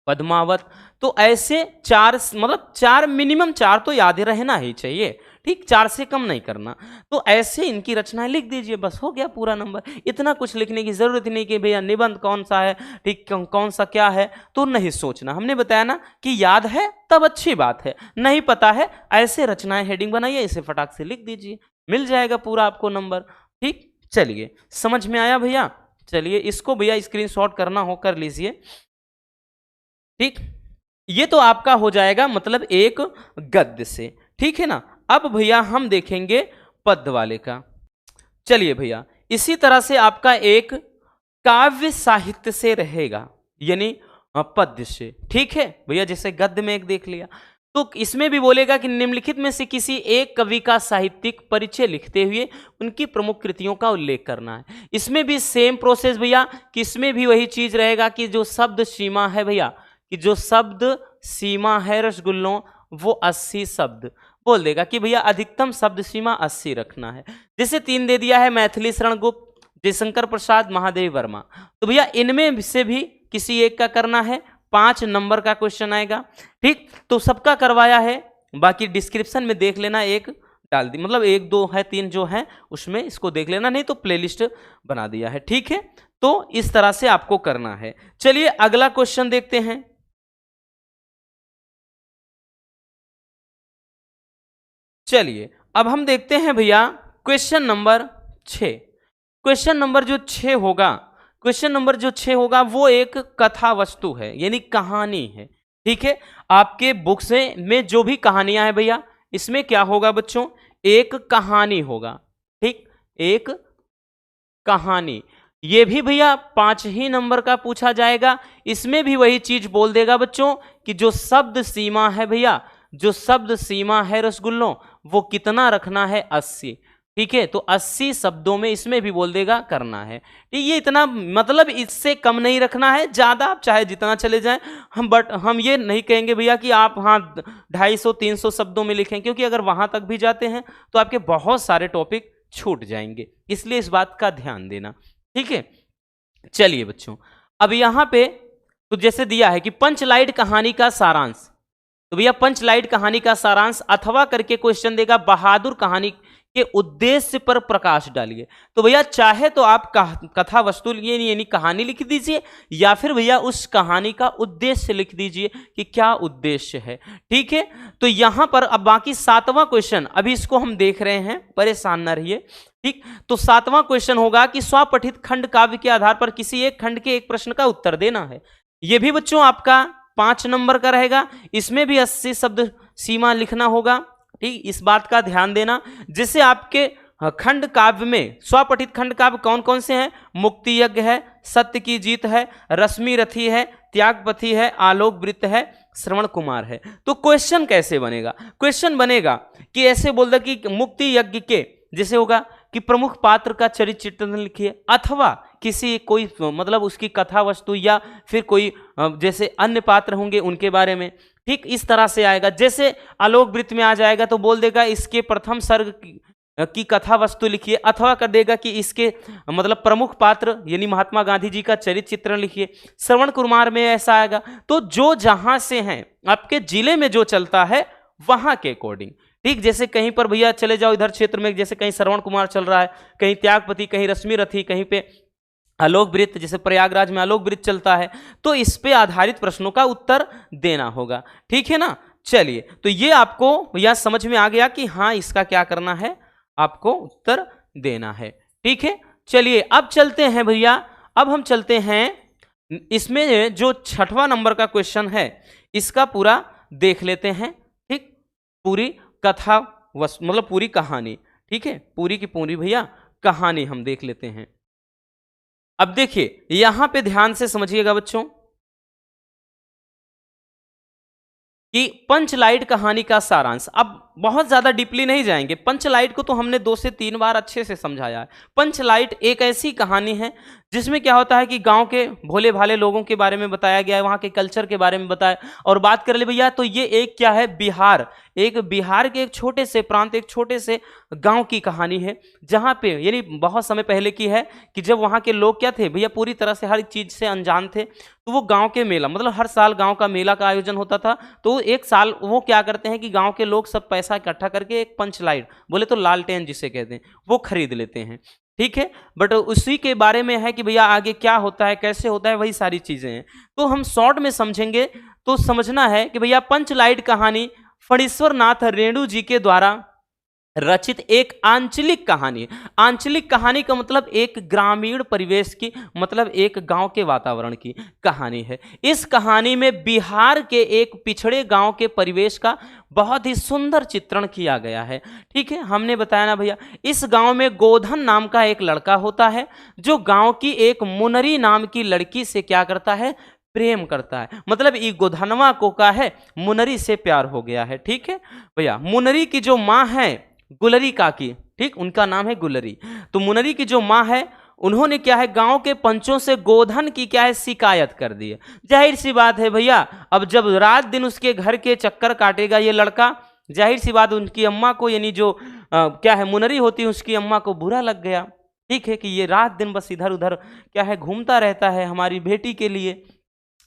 पद्मावत, तो ऐसे 4, मतलब 4 मिनिमम 4 तो याद रहना ही चाहिए, ठीक, 4 से कम नहीं करना। तो ऐसे इनकी रचनाएं लिख दीजिए, बस हो गया पूरा नंबर। इतना कुछ लिखने की जरूरत नहीं कि भैया निबंध कौन सा है, ठीक, कौन सा क्या है, तो नहीं सोचना। हमने बताया ना कि याद है तब अच्छी बात है, नहीं पता है ऐसे रचनाएं हेडिंग बनाइए, इसे फटाक से लिख दीजिए, मिल जाएगा पूरा आपको नंबर, ठीक। चलिए समझ में आया भैया? चलिए इसको भैया स्क्रीनशॉट करना हो कर लीजिए, ठीक। ये तो आपका हो जाएगा मतलब एक गद्य से, ठीक है ना। अब भैया हम देखेंगे पद्य वाले का। चलिए भैया इसी तरह से आपका एक काव्य साहित्य से रहेगा, यानी पद्य से, ठीक है भैया। जैसे गद्य में एक देख लिया, तो इसमें भी बोलेगा कि निम्नलिखित में से किसी एक कवि का साहित्यिक परिचय लिखते हुए उनकी प्रमुख कृतियों का उल्लेख करना है। इसमें भी सेम प्रोसेस भैया, कि इसमें भी वही चीज रहेगा कि जो शब्द सीमा है भैया, कि जो शब्द सीमा है रसगुल्लों वो 80 शब्द बोल देगा कि भैया अधिकतम शब्द सीमा 80 रखना है। जैसे 3 दे दिया है, मैथिली शरण गुप्त, जयशंकर प्रसाद, महादेव वर्मा। तो भैया इनमें से भी किसी एक का करना है, 5 नंबर का क्वेश्चन आएगा, ठीक। तो सबका करवाया है, बाकी डिस्क्रिप्शन में देख लेना, एक डाल दी, मतलब 1, 2 है, 3 जो है उसमें इसको देख लेना, नहीं तो प्लेलिस्ट बना दिया है, ठीक है। तो इस तरह से आपको करना है। चलिए अगला क्वेश्चन देखते हैं। चलिए अब हम देखते हैं भैया क्वेश्चन नंबर 6। क्वेश्चन नंबर जो 6 होगा, क्वेश्चन नंबर जो 6 होगा वो एक कथा वस्तु है, यानी कहानी है, ठीक है। आपके बुक्स में जो भी कहानियां हैं भैया, इसमें क्या होगा बच्चों, एक कहानी होगा, ठीक, एक कहानी। ये भी भैया 5 ही नंबर का पूछा जाएगा। इसमें भी वही चीज बोल देगा बच्चों कि जो शब्द सीमा है भैया, जो शब्द सीमा है रसगुल्लों वो कितना रखना है, 80, ठीक है। तो 80 शब्दों में इसमें भी बोल देगा करना है, ठीक। ये इतना मतलब इससे कम नहीं रखना है, ज्यादा आप चाहे जितना चले जाएं हम, बट हम ये नहीं कहेंगे भैया कि आप हाँ 250-300 शब्दों में लिखें, क्योंकि अगर वहां तक भी जाते हैं तो आपके बहुत सारे टॉपिक छूट जाएंगे, इसलिए इस बात का ध्यान देना, ठीक है। चलिए बच्चों अब यहां पे तो जैसे दिया है कि पंचलाइट कहानी का सारांश, तो भैया पंचलाइट कहानी का सारांश अथवा करके क्वेश्चन देगा, बहादुर कहानी के उद्देश्य पर प्रकाश डालिए। तो भैया चाहे तो आप कथा वस्तु यानी कहानी लिख दीजिए, या फिर भैया उस कहानी का उद्देश्य लिख दीजिए कि क्या उद्देश्य है। ठीक है, तो यहां पर अब बाकी 7वां क्वेश्चन, अभी इसको हम देख रहे हैं, परेशान ना रहिए। ठीक, तो 7वां क्वेश्चन होगा कि स्वपठित खंड काव्य के आधार पर किसी एक खंड के एक प्रश्न का उत्तर देना है। यह भी बच्चों आपका 5 नंबर का रहेगा, इसमें भी 80 शब्द सीमा लिखना होगा। ठीक, इस बात का ध्यान देना। जिससे आपके खंड काव्य में, स्वपठित खंड काव्य कौन कौन से हैं? मुक्ति यज्ञ है, सत्य की जीत है, रश्मि रथी है, त्यागपति है, आलोक वृत्त है, श्रवण कुमार है। तो क्वेश्चन कैसे बनेगा? क्वेश्चन बनेगा कि ऐसे बोल दे कि मुक्ति यज्ञ के जैसे होगा कि प्रमुख पात्र का चरित्र चित्रण लिखिए, अथवा किसी कोई मतलब उसकी कथा वस्तु, या फिर कोई जैसे अन्य पात्र होंगे उनके बारे में। ठीक, इस तरह से आएगा। जैसे आलोक वृत्त में आ जाएगा तो बोल देगा इसके प्रथम सर्ग की कथा वस्तु लिखिए, अथवा कर देगा कि इसके मतलब प्रमुख पात्र यानी महात्मा गांधी जी का चरित्र चित्रण लिखिए। श्रवण कुमार में ऐसा आएगा। तो जो जहां से हैं, आपके जिले में जो चलता है वहां के अकॉर्डिंग। ठीक, जैसे कहीं पर भैया चले जाओ इधर क्षेत्र में, जैसे कहीं श्रवण कुमार चल रहा है, कहीं त्यागपति, कहीं रश्मि रथी, कहीं पे आलोक वृत्त, जैसे प्रयागराज में आलोक वृत्त चलता है, तो इस पे आधारित प्रश्नों का उत्तर देना होगा। ठीक है ना। चलिए, तो ये आपको यह समझ में आ गया कि हाँ इसका क्या करना है, आपको उत्तर देना है। ठीक है, चलिए अब चलते हैं भैया, अब हम चलते हैं इसमें जो 6वां नंबर का क्वेश्चन है इसका पूरा देख लेते हैं। ठीक, पूरी कथा मतलब पूरी कहानी। ठीक है, पूरी की पूरी भैया कहानी हम देख लेते हैं। अब देखिए यहां पे ध्यान से समझिएगा बच्चों कि पंचलाइट कहानी का सारांश। अब बहुत ज्यादा डीपली नहीं जाएंगे, पंचलाइट को तो हमने 2 से 3 बार अच्छे से समझाया है। पंचलाइट एक ऐसी कहानी है जिसमें क्या होता है कि गांव के भोले भाले लोगों के बारे में बताया गया है, वहां के कल्चर के बारे में बताया। और बात कर ले भैया तो ये एक क्या है, बिहार, एक बिहार के एक छोटे से प्रांत, एक छोटे से गांव की कहानी है, जहां पे यानी बहुत समय पहले की है कि जब वहां के लोग क्या थे भैया, पूरी तरह से हर चीज से अनजान थे। तो वो गांव के मेला, मतलब हर साल गांव का मेला का आयोजन होता था। तो एक साल वो क्या करते हैं कि गांव के लोग सब पैसा इकट्ठा करके एक पंचलाइट, बोले तो लालटेन जिसे कहते हैं, वो खरीद लेते हैं। ठीक है, बट उसी के बारे में है कि भैया आगे क्या होता है, कैसे होता है, वही सारी चीजें हैं। तो हम शॉर्ट में समझेंगे तो समझना है कि भैया पंचलाइट कहानी फणीश्वर नाथ रेणु जी के द्वारा रचित एक आंचलिक कहानी है। आंचलिक कहानी का मतलब एक ग्रामीण परिवेश की, मतलब एक गांव के वातावरण की कहानी है। इस कहानी में बिहार के एक पिछड़े गांव के परिवेश का बहुत ही सुंदर चित्रण किया गया है। ठीक है, हमने बताया ना भैया, इस गांव में गोधन नाम का एक लड़का होता है जो गांव की एक मुनरी नाम की लड़की से क्या करता है, प्रेम करता है। मतलब ये गोधनवा को का है, मुनरी से प्यार हो गया है। ठीक है भैया, मुनरी की जो माँ है गुलरी काकी, ठीक, उनका नाम है गुलरी। तो मुनरी की जो माँ है उन्होंने क्या है, गांव के पंचों से गोधन की क्या है शिकायत कर दी है। जाहिर सी बात है भैया, अब जब रात दिन उसके घर के चक्कर काटेगा ये लड़का, जाहिर सी बात उनकी अम्मा को, यानी जो क्या है मुनरी होती है उसकी अम्मा को बुरा लग गया। ठीक है, कि ये रात दिन बस इधर उधर क्या है घूमता रहता है हमारी बेटी के लिए।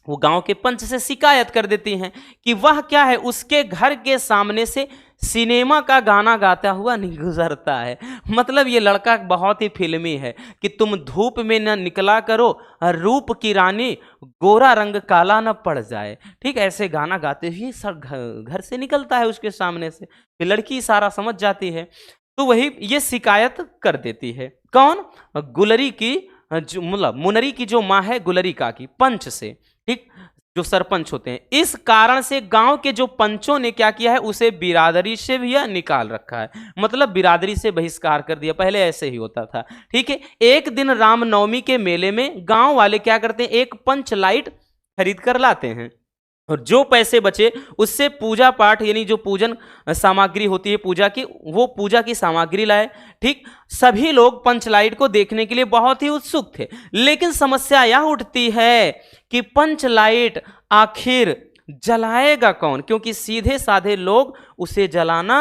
वो गांव के पंच से शिकायत कर देती हैं कि वह क्या है उसके घर के सामने से सिनेमा का गाना गाता हुआ नहीं गुजरता है। मतलब ये लड़का बहुत ही फिल्मी है कि तुम धूप में न निकला करो, रूप की रानी, गोरा रंग काला न पड़ जाए। ठीक, ऐसे गाना गाते हुए सब घर से निकलता है उसके सामने से। फिर लड़की सारा समझ जाती है, तो वही ये शिकायत कर देती है। कौन? गुलरी की, मतलब मुनरी की जो माँ है गुलरी का की, पंच से, ठीक, जो सरपंच होते हैं। इस कारण से गांव के जो पंचों ने क्या किया है, उसे बिरादरी से भी निकाल रखा है, मतलब बिरादरी से बहिष्कार कर दिया। पहले ऐसे ही होता था। ठीक है, एक दिन रामनवमी के मेले में गांव वाले क्या करते हैं, एक पंच लाइट खरीद कर लाते हैं और जो पैसे बचे उससे पूजा पाठ, यानी जो पूजन सामग्री होती है पूजा की, वो पूजा की सामग्री लाए। ठीक, सभी लोग पंचलाइट को देखने के लिए बहुत ही उत्सुक थे, लेकिन समस्या यह उठती है कि पंचलाइट आखिर जलाएगा कौन, क्योंकि सीधे साधे लोग उसे जलाना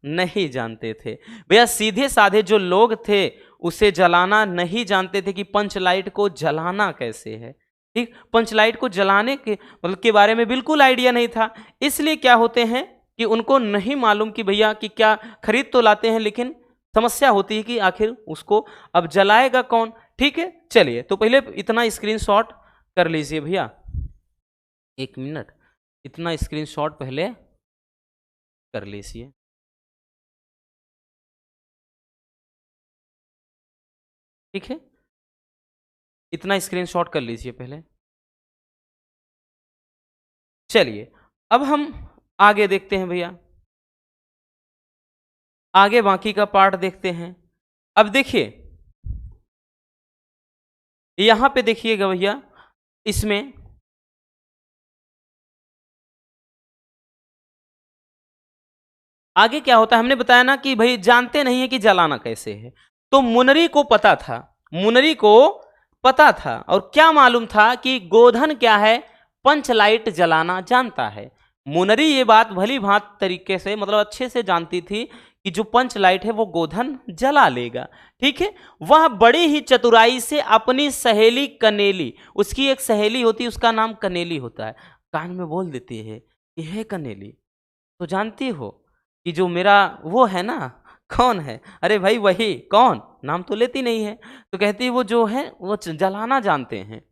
नहीं जानते थे। भैया सीधे साधे जो लोग थे उसे जलाना नहीं जानते थे कि पंचलाइट को जलाना कैसे है। ठीक, पंचलाइट को जलाने के मतलब के बारे में बिल्कुल आइडिया नहीं था। इसलिए क्या होते हैं कि उनको नहीं मालूम कि भैया कि क्या खरीद तो लाते हैं लेकिन समस्या होती है कि आखिर उसको अब जलाएगा कौन। ठीक है, चलिए तो पहले इतना स्क्रीनशॉट कर लीजिए भैया, 1 मिनट, इतना स्क्रीनशॉट पहले कर लीजिए। ठीक है, इतना स्क्रीनशॉट कर लीजिए पहले। चलिए अब हम आगे देखते हैं भैया, आगे बाकी का पार्ट देखते हैं। अब देखिए यहां पे देखिएगा भैया, इसमें आगे क्या होता है, हमने बताया ना कि भाई जानते नहीं है कि जलाना कैसे है। तो मुनरी को पता था, मुनरी को पता था और क्या मालूम था कि गोधन क्या है, पंच लाइट जलाना जानता है। मुनरी ये बात भली भांत तरीके से मतलब अच्छे से जानती थी कि जो पंच लाइट है वो गोधन जला लेगा। ठीक है, वह बड़ी ही चतुराई से अपनी सहेली कनेली, उसकी एक सहेली होती है उसका नाम कनेली होता है, कान में बोल देती है कि हे कनेली, तो जानती हो कि जो मेरा वो है ना, कौन है, अरे भाई वही, कौन, नाम तो लेती नहीं है। तो कहती है वो जो है वो जलाना जानते हैं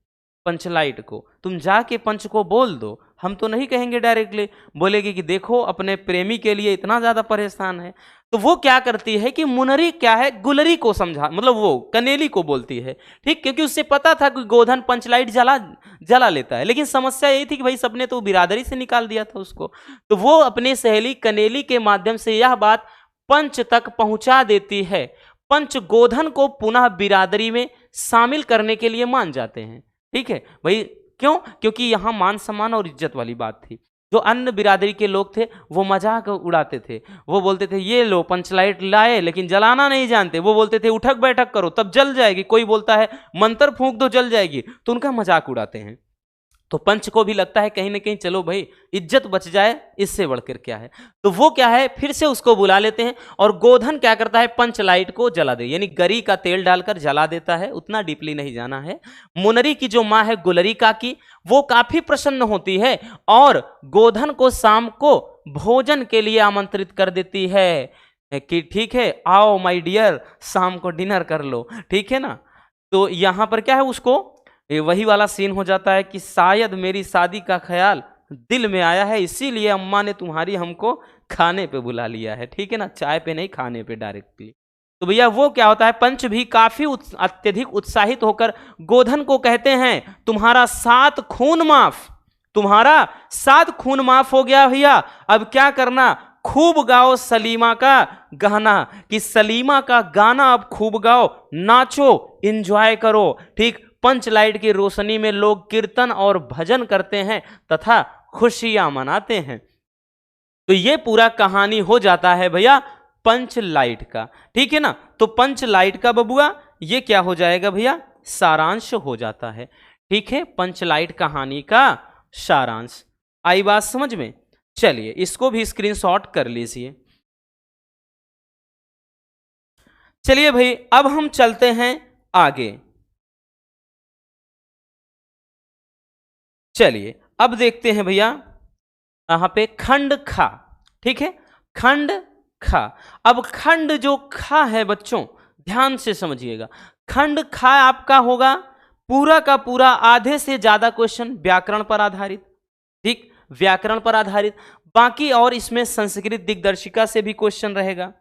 पंचलाइट को, तुम जाके पंच को बोल दो, हम तो नहीं कहेंगे डायरेक्टली। बोलेगी कि देखो अपने प्रेमी के लिए इतना ज्यादा परेशान है। तो वो क्या करती है कि मुनरी क्या है, गुलरी को समझा, मतलब वो कनेली को बोलती है। ठीक, क्योंकि उससे पता था कि गोधन पंचलाइट जला लेता है, लेकिन समस्या यही थी कि भाई सबने तो बिरादरी से निकाल दिया था उसको। तो वो अपने सहेली कनेली के माध्यम से यह बात पंच तक पहुंचा देती है। पंच गोधन को पुनः बिरादरी में शामिल करने के लिए मान जाते हैं। ठीक है भाई, क्यों, क्योंकि यहां मान सम्मान और इज्जत वाली बात थी। जो अन्य बिरादरी के लोग थे वो मजाक उड़ाते थे, वो बोलते थे ये लो पंचलाइट लाए लेकिन जलाना नहीं जानते, वो बोलते थे उठक बैठक करो तब जल जाएगी, कोई बोलता है मंत्र फूंक दो जल जाएगी, तो उनका मजाक उड़ाते हैं। तो पंच को भी लगता है कहीं ना कहीं चलो भाई इज्जत बच जाए, इससे बढ़कर क्या है। तो वो क्या है, फिर से उसको बुला लेते हैं और गोधन क्या करता है, पंच लाइट को जला दे, यानी गरी का तेल डालकर जला देता है। उतना डीपली नहीं जाना है। मुनरी की जो माँ है गुलरी काकी, वो काफी प्रसन्न होती है और गोधन को शाम को भोजन के लिए आमंत्रित कर देती है कि ठीक है आओ माय डियर, शाम को डिनर कर लो। ठीक है ना, तो यहां पर क्या है, उसको ये वही वाला सीन हो जाता है कि शायद मेरी शादी का ख्याल दिल में आया है, इसीलिए अम्मा ने तुम्हारी हमको खाने पे बुला लिया है। ठीक है ना, चाय पे नहीं, खाने पे डायरेक्टली। तो भैया वो क्या होता है, पंच भी काफी अत्यधिक उत्साहित होकर गोधन को कहते हैं तुम्हारा 7 खून माफ, तुम्हारा 7 खून माफ हो गया भैया। अब क्या करना, खूब गाओ सलीमा का गाना, कि सलीमा का गाना अब खूब गाओ, नाचो, एंजॉय करो। ठीक, पंच लाइट की रोशनी में लोग कीर्तन और भजन करते हैं तथा खुशियां मनाते हैं। तो ये पूरा कहानी हो जाता है भैया पंच लाइट का। ठीक है ना, तो पंच लाइट का बबुआ ये क्या हो जाएगा भैया, सारांश हो जाता है। ठीक है, पंच लाइट कहानी का सारांश। आई बात समझ में? चलिए इसको भी स्क्रीनशॉट कर लीजिए। चलिए भाई अब हम चलते हैं आगे। चलिए अब देखते हैं भैया यहां पे खंड खा। ठीक है, खंड खा। अब खंड जो खा है बच्चों ध्यान से समझिएगा, खंड खा आपका होगा पूरा का पूरा आधे से ज्यादा क्वेश्चन व्याकरण पर आधारित। ठीक, व्याकरण पर आधारित, बाकी और इसमें संस्कृत दिग्दर्शिका से भी क्वेश्चन रहेगा।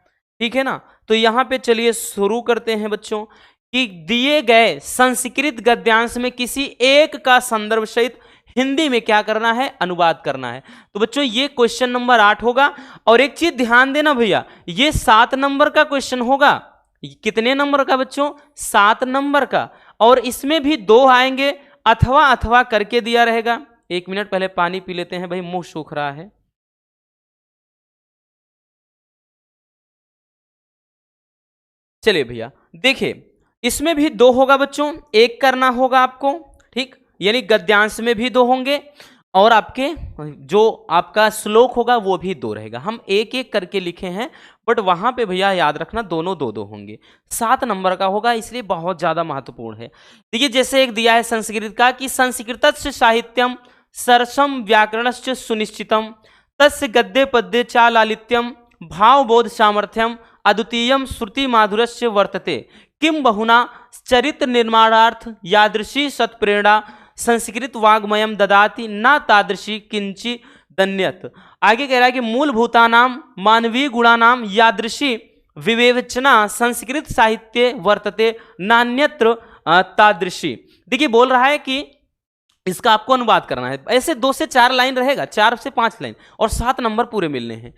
ठीक है ना, तो यहां पे चलिए शुरू करते हैं बच्चों कि दिए गए संस्कृत गद्यांश में किसी एक का संदर्भ सहित हिंदी में क्या करना है, अनुवाद करना है। तो बच्चों ये क्वेश्चन नंबर 8 होगा। और एक चीज ध्यान देना भैया, ये 7 नंबर का क्वेश्चन होगा। कितने नंबर का बच्चों, 7 नंबर का। और इसमें भी 2 आएंगे, अथवा अथवा करके दिया रहेगा। 1 मिनट पहले पानी पी लेते हैं भाई, मुंह सूख रहा है। चलिए भैया देखिए, इसमें भी 2 होगा बच्चों, एक करना होगा आपको। ठीक, यानी गद्यांश में भी 2 होंगे और आपके जो आपका श्लोक होगा वो भी 2 रहेगा। हम एक एक करके लिखे हैं, बट वहां पे भैया याद रखना दोनों 2-2 होंगे। 7 नंबर का होगा, इसलिए बहुत ज्यादा महत्वपूर्ण है। देखिए जैसे एक दिया है संस्कृत का कि संस्कृतस्य साहित्यम सरसम व्याकरणस्य सुनिश्चितम तस्य गद्य पद्य चालालित्यम भावबोध सामर्थ्यम अद्वितीयम श्रुति माधुरस्य वर्तते किम बहुना चरित्र निर्माणार्थ यादृशी सत्प्रेरणा संस्कृत वाग्मयम ददाति ना तादृशी किंची दन्यत। आगे कह रहा है कि मूलभूतानाम मानवीय गुणानाम यादृशी विवेचना संस्कृत साहित्य वर्तते नान्यत्र तादृशी। देखिए बोल रहा है कि इसका आपको अनुवाद करना है, ऐसे 2 से 4 लाइन रहेगा, 4 से 5 लाइन, और 7 नंबर पूरे मिलने हैं।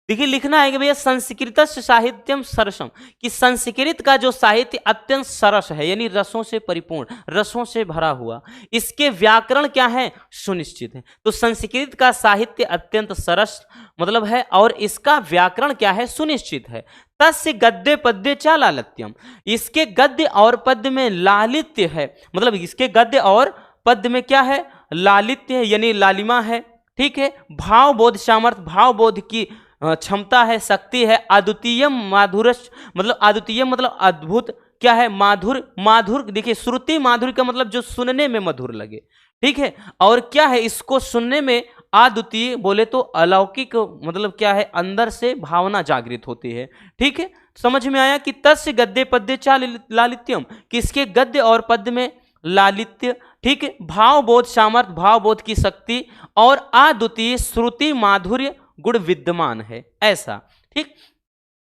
देखिए लिखना है कि भैया संस्कृत साहित्यम सरसम, कि संस्कृत का जो साहित्य अत्यंत सरस है, यानी रसों से परिपूर्ण, रसों से भरा हुआ, इसके व्याकरण क्या है, सुनिश्चित है। तो संस्कृत का साहित्य अत्यंत सरस मतलब है, और इसका व्याकरण क्या है, सुनिश्चित है। तस्य गद्य पद्य चा लालित्यम, इसके गद्य और पद्य में लालित्य है, मतलब इसके गद्य और पद्य में क्या है, लालित्य है, यानी लालिमा है। ठीक है, भाव बोध सामर्थ्य, भाव बोध की क्षमता है, शक्ति है। अद्वितीय माधुर्य, मतलब अद्वितीय मतलब अद्भुत, क्या है, माधुर, माधुर। देखिए श्रुति माधुर्य का मतलब जो सुनने में मधुर लगे। ठीक है, और क्या है, इसको सुनने में अद्वितीय बोले तो अलौकिक, मतलब क्या है, अंदर से भावना जागृत होती है। ठीक है, समझ में आया कि तस्य गद्य पद्य चा लालित्यम, किसके गद्य और पद्य में लालित्य। ठीक है, भाव बोध सामर्थ्य, भाव बोध की शक्ति, और अद्वितीय श्रुति माधुर्य गुण विद्यमान है, ऐसा। ठीक,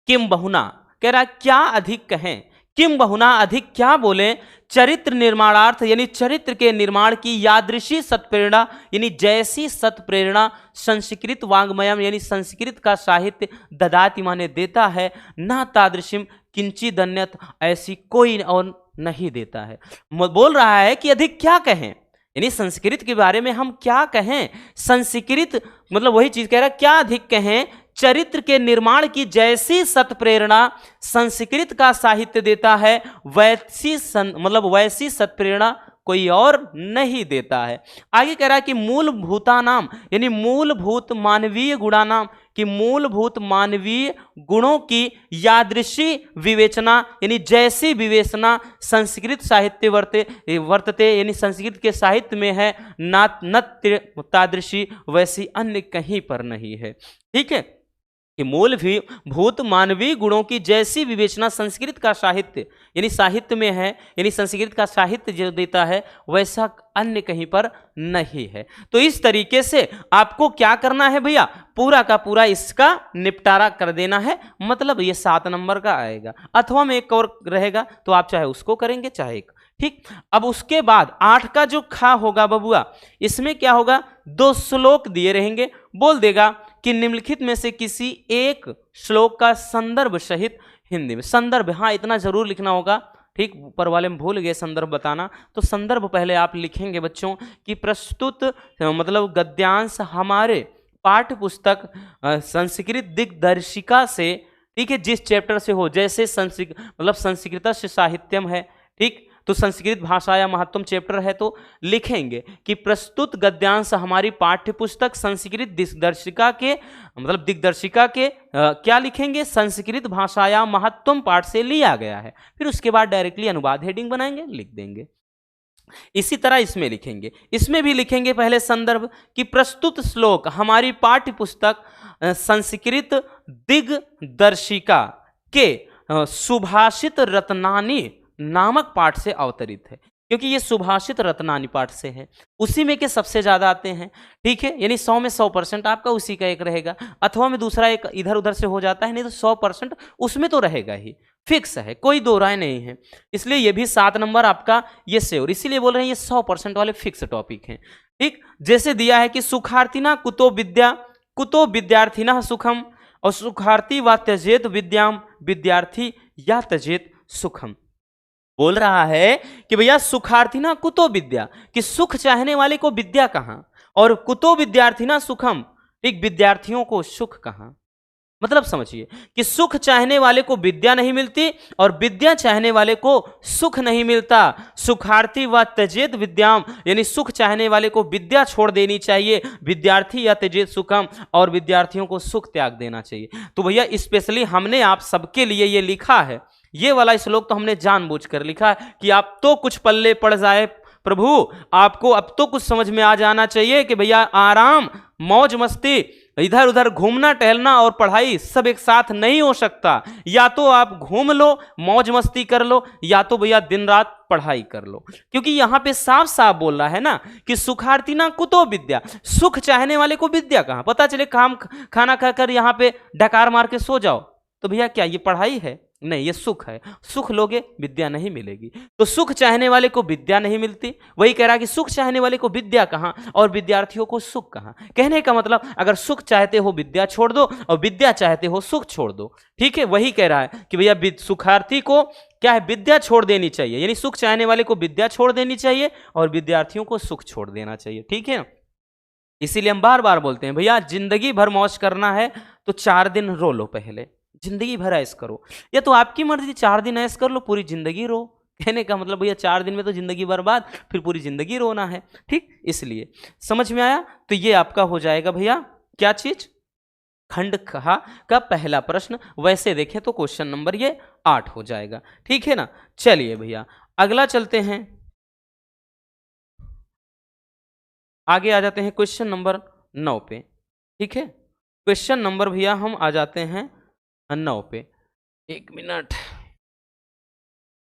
किम बहुना कह रहा क्या अधिक कहें, किम बहुना अधिक क्या बोले, चरित्र निर्माणार्थ यानी चरित्र के निर्माण की यादृशी सत्प्रेरणा यानी जैसी सत्प्रेरणा संस्कृत वाग्मयम यानी संस्कृत का साहित्य ददाति माने देता है, ना तादृशिम किंची दन्यत, ऐसी कोई और नहीं देता है। बोल रहा है कि अधिक क्या कहें, यानी संस्कृत के बारे में हम क्या कहें, संस्कृत मतलब वही चीज कह रहा है, क्या अधिक कहें, चरित्र के निर्माण की जैसी सत्प्रेरणा संस्कृत का साहित्य देता है, वैसी मतलब वैसी सत्प्रेरणा कोई और नहीं देता है। आगे कह रहा है कि मूलभूता नाम यानी मूलभूत मानवीय गुणा नाम, कि मूलभूत मानवीय गुणों की यादृशी विवेचना यानी जैसी विवेचना संस्कृत साहित्य वर्तते यानी संस्कृत के साहित्य में है, ना तादृशी वैसी अन्य कहीं पर नहीं है। ठीक है, कि मूलभूत मानवीय गुणों की जैसी विवेचना संस्कृत का साहित्य यानी साहित्य में है, यानी संस्कृत का साहित्य जो देता है वैसा अन्य कहीं पर नहीं है। तो इस तरीके से आपको क्या करना है भैया, पूरा का पूरा इसका निपटारा कर देना है, मतलब ये 7 नंबर का आएगा, अथवा में एक और रहेगा तो आप चाहे उसको करेंगे चाहे एक। ठीक, अब उसके बाद 8 का जो खा होगा बबुआ, इसमें क्या होगा, 2 श्लोक दिए रहेंगे, बोल देगा कि निम्नलिखित में से किसी एक श्लोक का संदर्भ सहित हिंदी में, संदर्भ हाँ इतना जरूर लिखना होगा। ठीक, ऊपर वाले में भूल गए संदर्भ बताना, तो संदर्भ पहले आप लिखेंगे बच्चों कि प्रस्तुत मतलब गद्यांश हमारे पाठ्य पुस्तक संस्कृत दिग्दर्शिका से, ठीक है, जिस चैप्टर से हो, जैसे मतलब संस्कृत से साहित्यम है, ठीक, तो संस्कृत भाषा या महत्वम चैप्टर है तो लिखेंगे कि प्रस्तुत गद्यांश हमारी पाठ्य पुस्तक संस्कृत दिग्दर्शिका के मतलब दिग्दर्शिका के क्या लिखेंगे, संस्कृत भाषा या महत्वम पाठ से लिया गया है। फिर उसके बाद डायरेक्टली अनुवाद हेडिंग बनाएंगे, लिख देंगे। इसी तरह इसमें लिखेंगे, इसमें भी लिखेंगे पहले संदर्भ कि प्रस्तुत श्लोक हमारी पाठ्य पुस्तक संस्कृत दिग्दर्शिका के सुभाषित रत्नानी नामक पाठ से अवतरित है, क्योंकि ये सुभाषित रत्नानी पाठ से है, उसी में के सबसे ज्यादा आते हैं। ठीक है, यानी 100 में 100% आपका उसी का एक रहेगा, अथवा में दूसरा एक इधर उधर से हो जाता है, नहीं तो 100% उसमें तो रहेगा ही, फिक्स है, कोई दो राय नहीं है। इसलिए ये भी 7 नंबर आपका ये से, और इसीलिए बोल रहे हैं ये 100% वाले फिक्स टॉपिक हैं। ठीक, जैसे दिया है कि सुखार्थिना कुतो विद्या कुतो विद्यार्थिना सुखम, और सुखार्थी व त्यजेत विद्याम विद्यार्थी या त्यजेत सुखम। बोल रहा है कि भैया सुखार्थिना कुतो विद्या, कि सुख चाहने वाले को विद्या कहां, और कुतो विद्यार्थिना सुखम, ठीक, विद्यार्थियों को सुख कहां। मतलब समझिए कि सुख चाहने वाले को विद्या नहीं मिलती और विद्या चाहने वाले को सुख नहीं मिलता। सुखार्थी व त्यजेत विद्याम, यानी सुख चाहने वाले को विद्या छोड़ देनी चाहिए, विद्यार्थी या त्यजेत सुखम, और विद्यार्थियों को सुख त्याग देना चाहिए। तो भैया स्पेशली हमने आप सबके लिए ये लिखा है, ये वाला श्लोक तो हमने जानबूझकर लिखा है कि आप तो कुछ पल्ले पड़ जाए प्रभु, आपको अब तो कुछ समझ में आ जाना चाहिए कि भैया आराम मौज मस्ती इधर उधर घूमना टहलना और पढ़ाई सब एक साथ नहीं हो सकता। या तो आप घूम लो, मौज मस्ती कर लो, या तो भैया दिन रात पढ़ाई कर लो। क्योंकि यहां पे साफ साफ बोल रहा है ना कि सुखार्थी ना कुतो विद्या, सुख चाहने वाले को विद्या कहां। पता चले खाना खाकर यहां पे डकार मार के सो जाओ तो भैया क्या ये पढ़ाई है? नहीं, ये सुख है। सुख लोगे विद्या नहीं मिलेगी। तो सुख चाहने वाले को विद्या नहीं मिलती। वही कह रहा कि सुख चाहने वाले को विद्या कहां और विद्यार्थियों को सुख कहां। कहने का मतलब अगर सुख चाहते हो विद्या छोड़ दो और विद्या चाहते हो सुख छोड़ दो। ठीक है, वही कह रहा है कि भैया सुखार्थी को क्या है, विद्या छोड़ देनी चाहिए। यानी सुख चाहने वाले को विद्या छोड़ देनी चाहिए और विद्यार्थियों को सुख छोड़ देना चाहिए। ठीक है, इसीलिए हम बार बार बोलते हैं भैया जिंदगी भर मौज करना है तो 4 दिन रो लो, पहले जिंदगी भर ऐश करो। या तो आपकी मर्जी 4 दिन ऐश कर लो, पूरी जिंदगी रो। कहने का मतलब भैया 4 दिन में तो जिंदगी बर्बाद, फिर पूरी जिंदगी रोना है। ठीक, इसलिए समझ में आया। तो ये आपका हो जाएगा भैया क्या चीज, खंड कहा का पहला प्रश्न। वैसे देखें तो क्वेश्चन नंबर ये 8 हो जाएगा। ठीक है ना। चलिए भैया अगला चलते हैं, आगे आ जाते हैं क्वेश्चन नंबर 9 पे। ठीक है, क्वेश्चन नंबर भैया हम आ जाते हैं 9 पे। 1 मिनट,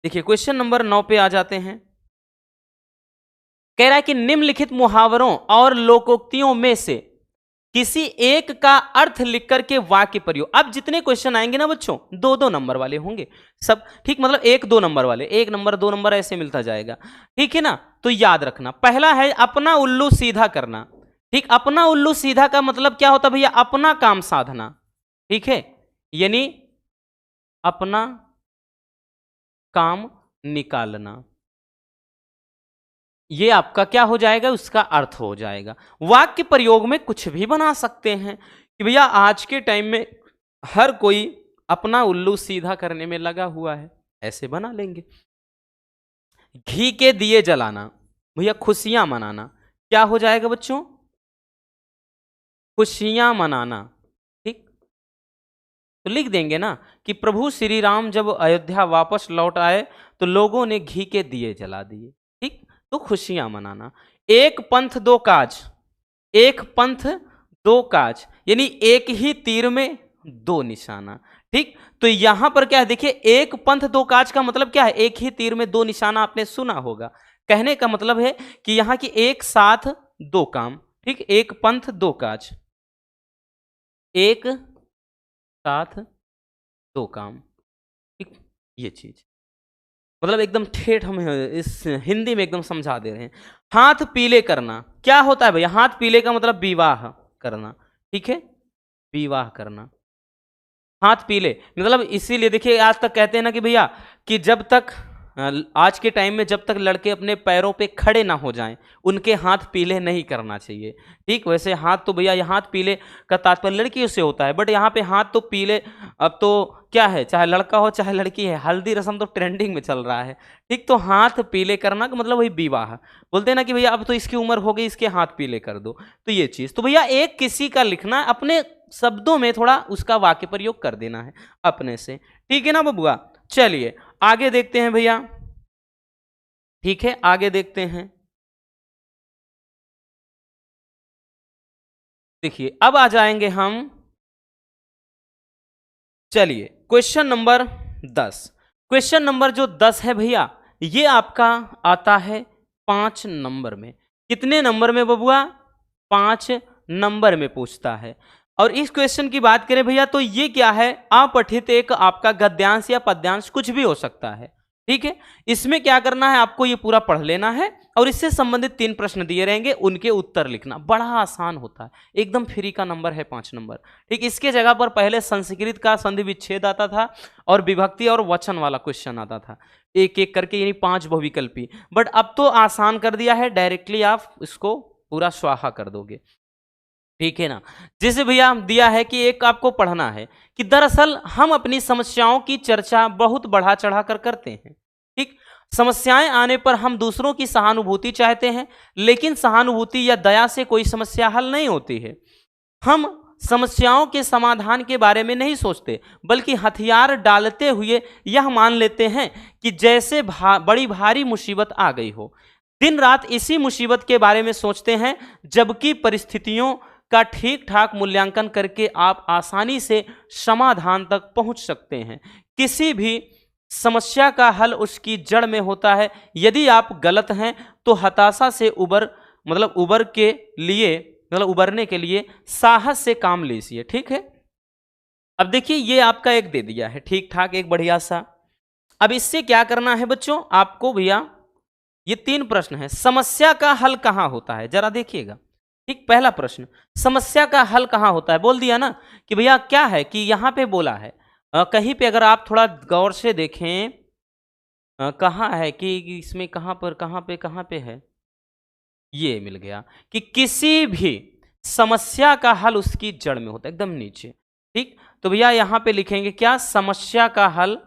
देखिए क्वेश्चन नंबर 9 पे आ जाते हैं। कह रहा है कि निम्नलिखित मुहावरों और लोकोक्तियों में से किसी एक का अर्थ लिख करके वाक्य प्रयोग। अब जितने क्वेश्चन आएंगे ना बच्चों 2-2 नंबर वाले होंगे सब। ठीक, मतलब 1-2 नंबर वाले, 1 नंबर 2 नंबर ऐसे मिलता जाएगा। ठीक है ना। तो याद रखना, पहला है अपना उल्लू सीधा करना। ठीक, अपना उल्लू सीधा का मतलब क्या होता है भैया, अपना काम साधना। ठीक है, यानी अपना काम निकालना, ये आपका क्या हो जाएगा, उसका अर्थ हो जाएगा। वाक्य प्रयोग में कुछ भी बना सकते हैं कि भैया आज के टाइम में हर कोई अपना उल्लू सीधा करने में लगा हुआ है, ऐसे बना लेंगे। घी के दिए जलाना, भैया खुशियां मनाना, क्या हो जाएगा बच्चों, खुशियां मनाना। ठीक, तो लिख देंगे ना कि प्रभु श्री राम जब अयोध्या वापस लौट आए तो लोगों ने घी के दिए जला दिए। ठीक, तो खुशियां मनाना। एक पंथ दो काज, एक पंथ दो काज, यानी एक ही तीर में 2 निशाना। ठीक, तो यहां पर क्या है, देखिए एक पंथ दो काज का मतलब क्या है, एक ही तीर में 2 निशाना, आपने सुना होगा। कहने का मतलब है कि यहां की एक साथ 2 काम। ठीक, एक पंथ 2 काज, एक साथ 2 काम। ठीक, ये चीज मतलब एकदम ठेठ हम इस हिंदी में एकदम समझा दे रहे हैं। हाथ पीले करना, क्या होता है भैया, हाथ पीले का मतलब विवाह करना। ठीक है, विवाह करना, हाथ पीले मतलब इसीलिए देखिए आज तक कहते हैं ना कि भैया कि जब तक आज के टाइम में जब तक लड़के अपने पैरों पे खड़े ना हो जाएं उनके हाथ पीले नहीं करना चाहिए। ठीक, वैसे हाथ तो भैया ये हाथ पीले का तात्पर्य लड़कियों से होता है, बट यहाँ पे हाथ तो पीले अब तो क्या है, चाहे लड़का हो चाहे लड़की है, हल्दी रस्म तो ट्रेंडिंग में चल रहा है। ठीक, तो हाथ पीले करना का मतलब वही विवाह। बोलते हैं ना कि भैया अब तो इसकी उम्र हो गई, इसके हाथ पीले कर दो, तो ये चीज। तो भैया एक किसी का लिखना, अपने शब्दों में थोड़ा उसका वाक्य प्रयोग कर देना है अपने से। ठीक है ना बबुआ। चलिए आगे देखते हैं भैया। ठीक है, आगे देखते हैं। देखिए अब आ जाएंगे हम, चलिए क्वेश्चन नंबर 10। क्वेश्चन नंबर जो 10 है भैया ये आपका आता है 5 नंबर में। कितने नंबर में बबुआ, 5 नंबर में पूछता है। और इस क्वेश्चन की बात करें भैया तो ये क्या है, अपठित एक आपका गद्यांश या पद्यांश कुछ भी हो सकता है। ठीक है, इसमें क्या करना है, आपको ये पूरा पढ़ लेना है और इससे संबंधित 3 प्रश्न दिए रहेंगे, उनके उत्तर लिखना। बड़ा आसान होता है, एकदम फ्री का नंबर है 5 नंबर। ठीक, इसके जगह पर पहले संस्कृत का संधि विच्छेद आता था और विभक्ति और वचन वाला क्वेश्चन आता था, एक एक करके, यानी 5 बहुविकल्पी। बट अब तो आसान कर दिया है, डायरेक्टली आप इसको पूरा स्वाहा कर दोगे। ठीक है ना। जैसे भैया दिया है कि एक आपको पढ़ना है कि दरअसल हम अपनी समस्याओं की चर्चा बहुत बढ़ा चढ़ा कर करते हैं। ठीक, समस्याएं आने पर हम दूसरों की सहानुभूति चाहते हैं, लेकिन सहानुभूति या दया से कोई समस्या हल नहीं होती है। हम समस्याओं के समाधान के बारे में नहीं सोचते, बल्कि हथियार डालते हुए यह मान लेते हैं कि जैसे बड़ी भारी मुसीबत आ गई हो। दिन रात इसी मुसीबत के बारे में सोचते हैं, जबकि परिस्थितियों का ठीक ठाक मूल्यांकन करके आप आसानी से समाधान तक पहुंच सकते हैं। किसी भी समस्या का हल उसकी जड़ में होता है। यदि आप गलत हैं तो हताशा से उबरने के लिए साहस से काम लीजिए। ठीक है, अब देखिए ये आपका एक दे दिया है ठीक ठाक एक बढ़िया सा। अब इससे क्या करना है बच्चों आपको भैया, ये 3 प्रश्न है। समस्या का हल कहां होता है जरा देखिएगा। ठीक, पहला प्रश्न, समस्या का हल कहां होता है, बोल दिया ना कि भैया क्या है कि यहां पे बोला है कहीं पे अगर आप थोड़ा गौर से देखें कहाँ है कि इसमें कहाँ पे है, ये मिल गया कि किसी भी समस्या का हल उसकी जड़ में होता है, एकदम नीचे। ठीक, तो भैया यहां पे लिखेंगे क्या, समस्या का हल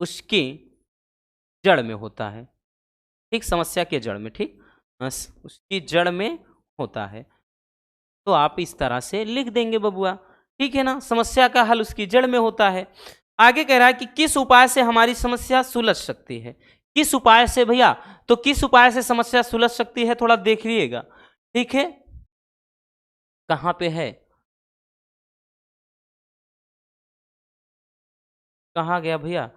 उसकी जड़ में होता है। ठीक, समस्या के जड़ में, ठीक, उसकी जड़ में होता है। तो आप इस तरह से लिख देंगे बबुआ। ठीक है ना, समस्या का हल उसकी जड़ में होता है। आगे कह रहा है कि किस उपाय से हमारी समस्या सुलझ सकती है। किस उपाय से भैया, तो किस उपाय से समस्या सुलझ सकती है थोड़ा देख लीजिएगा। ठीक है, कहां पे है, कहां गया भैया,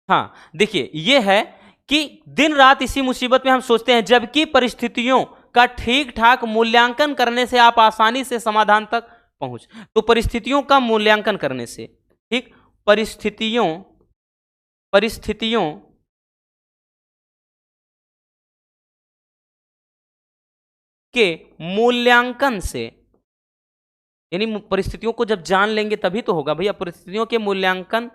हाँ देखिए ये है कि दिन रात इसी मुसीबत में हम सोचते हैं, जबकि परिस्थितियों का ठीक ठाक मूल्यांकन करने से आप आसानी से समाधान तक पहुंच। तो परिस्थितियों का मूल्यांकन करने से, ठीक, परिस्थितियों के मूल्यांकन से, यानी परिस्थितियों को जब जान लेंगे तभी तो होगा भैया, परिस्थितियों के मूल्यांकन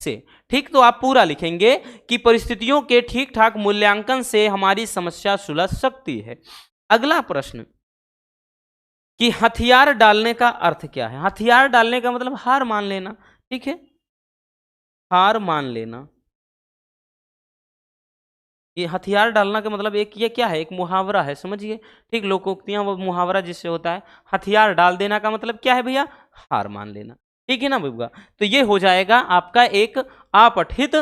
से। ठीक, तो आप पूरा लिखेंगे कि परिस्थितियों के ठीक ठाक मूल्यांकन से हमारी समस्या सुलझ सकती है। अगला प्रश्न कि हथियार डालने का अर्थ क्या है। हथियार डालने का मतलब हार मान लेना। ठीक है, हार मान लेना। ये हथियार डालना का मतलब एक ये क्या है, एक मुहावरा है, समझिए। ठीक, लोकोक्तियां वो मुहावरा जिससे होता है। हथियार डाल देना का मतलब क्या है भैया, हार मान लेना। ठीक है ना बबुआ, तो ये हो जाएगा आपका एक अपठित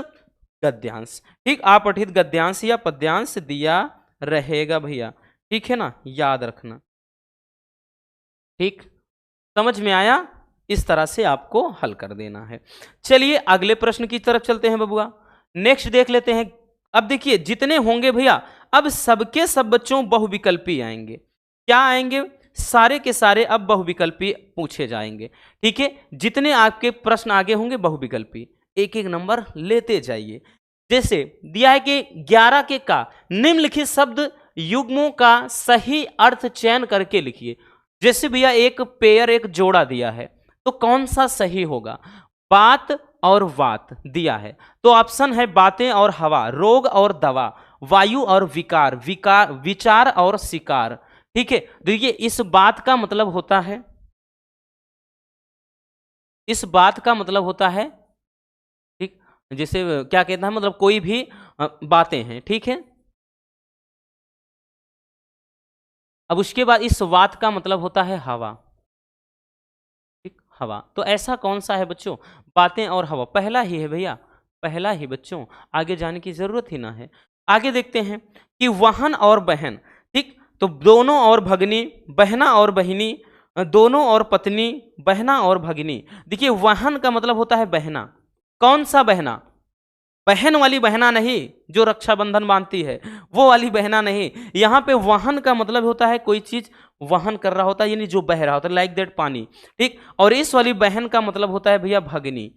गद्यांश। ठीक, अपठित गद्यांश या पद्यांश दिया रहेगा भैया। ठीक है ना, याद रखना। ठीक, समझ में आया, इस तरह से आपको हल कर देना है। चलिए अगले प्रश्न की तरफ चलते हैं बबुआ। नेक्स्ट देख लेते हैं। अब देखिए जितने होंगे भैया, अब सबके सब बच्चों बहुविकल्पी आएंगे। क्या आएंगे, सारे के सारे अब बहुविकल्पी पूछे जाएंगे। ठीक है, जितने आपके प्रश्न आगे होंगे बहुविकल्पी, एक एक नंबर लेते जाइए। जैसे दिया है कि 11 के का निम्नलिखित शब्द युग्मों का सही अर्थ चयन करके लिखिए। जैसे भैया एक पेयर, एक जोड़ा दिया है, तो कौन सा सही होगा, बात और वात दिया है, तो ऑप्शन है बातें और हवा, रोग और दवा, वायु और विकार, विचार और शिकार। ठीक है, देखिए इस बात का मतलब होता है, इस बात का मतलब होता है, ठीक, जैसे क्या कहता है, मतलब कोई भी बातें हैं। ठीक है, अब उसके बाद इस वात का मतलब होता है हवा। ठीक, हवा, तो ऐसा कौन सा है बच्चों, बातें और हवा, पहला ही है भैया, पहला ही बच्चों, आगे जाने की जरूरत ही ना है। आगे देखते हैं कि वाहन और बहन। ठीक, तो दोनों और भगनी, बहना और बहिनी, दोनों और पत्नी, बहना और भगिनी। देखिए वाहन का मतलब होता है बहना, कौन सा बहना, बहन वाली बहना नहीं जो रक्षाबंधन बांधती है, वो वाली बहना नहीं। यहां पे वाहन का मतलब होता है कोई चीज वहन कर रहा होता है, यानी जो बह रहा होता है, लाइक दैट पानी। ठीक, और इस वाली बहन का मतलब होता है भैया भगनी,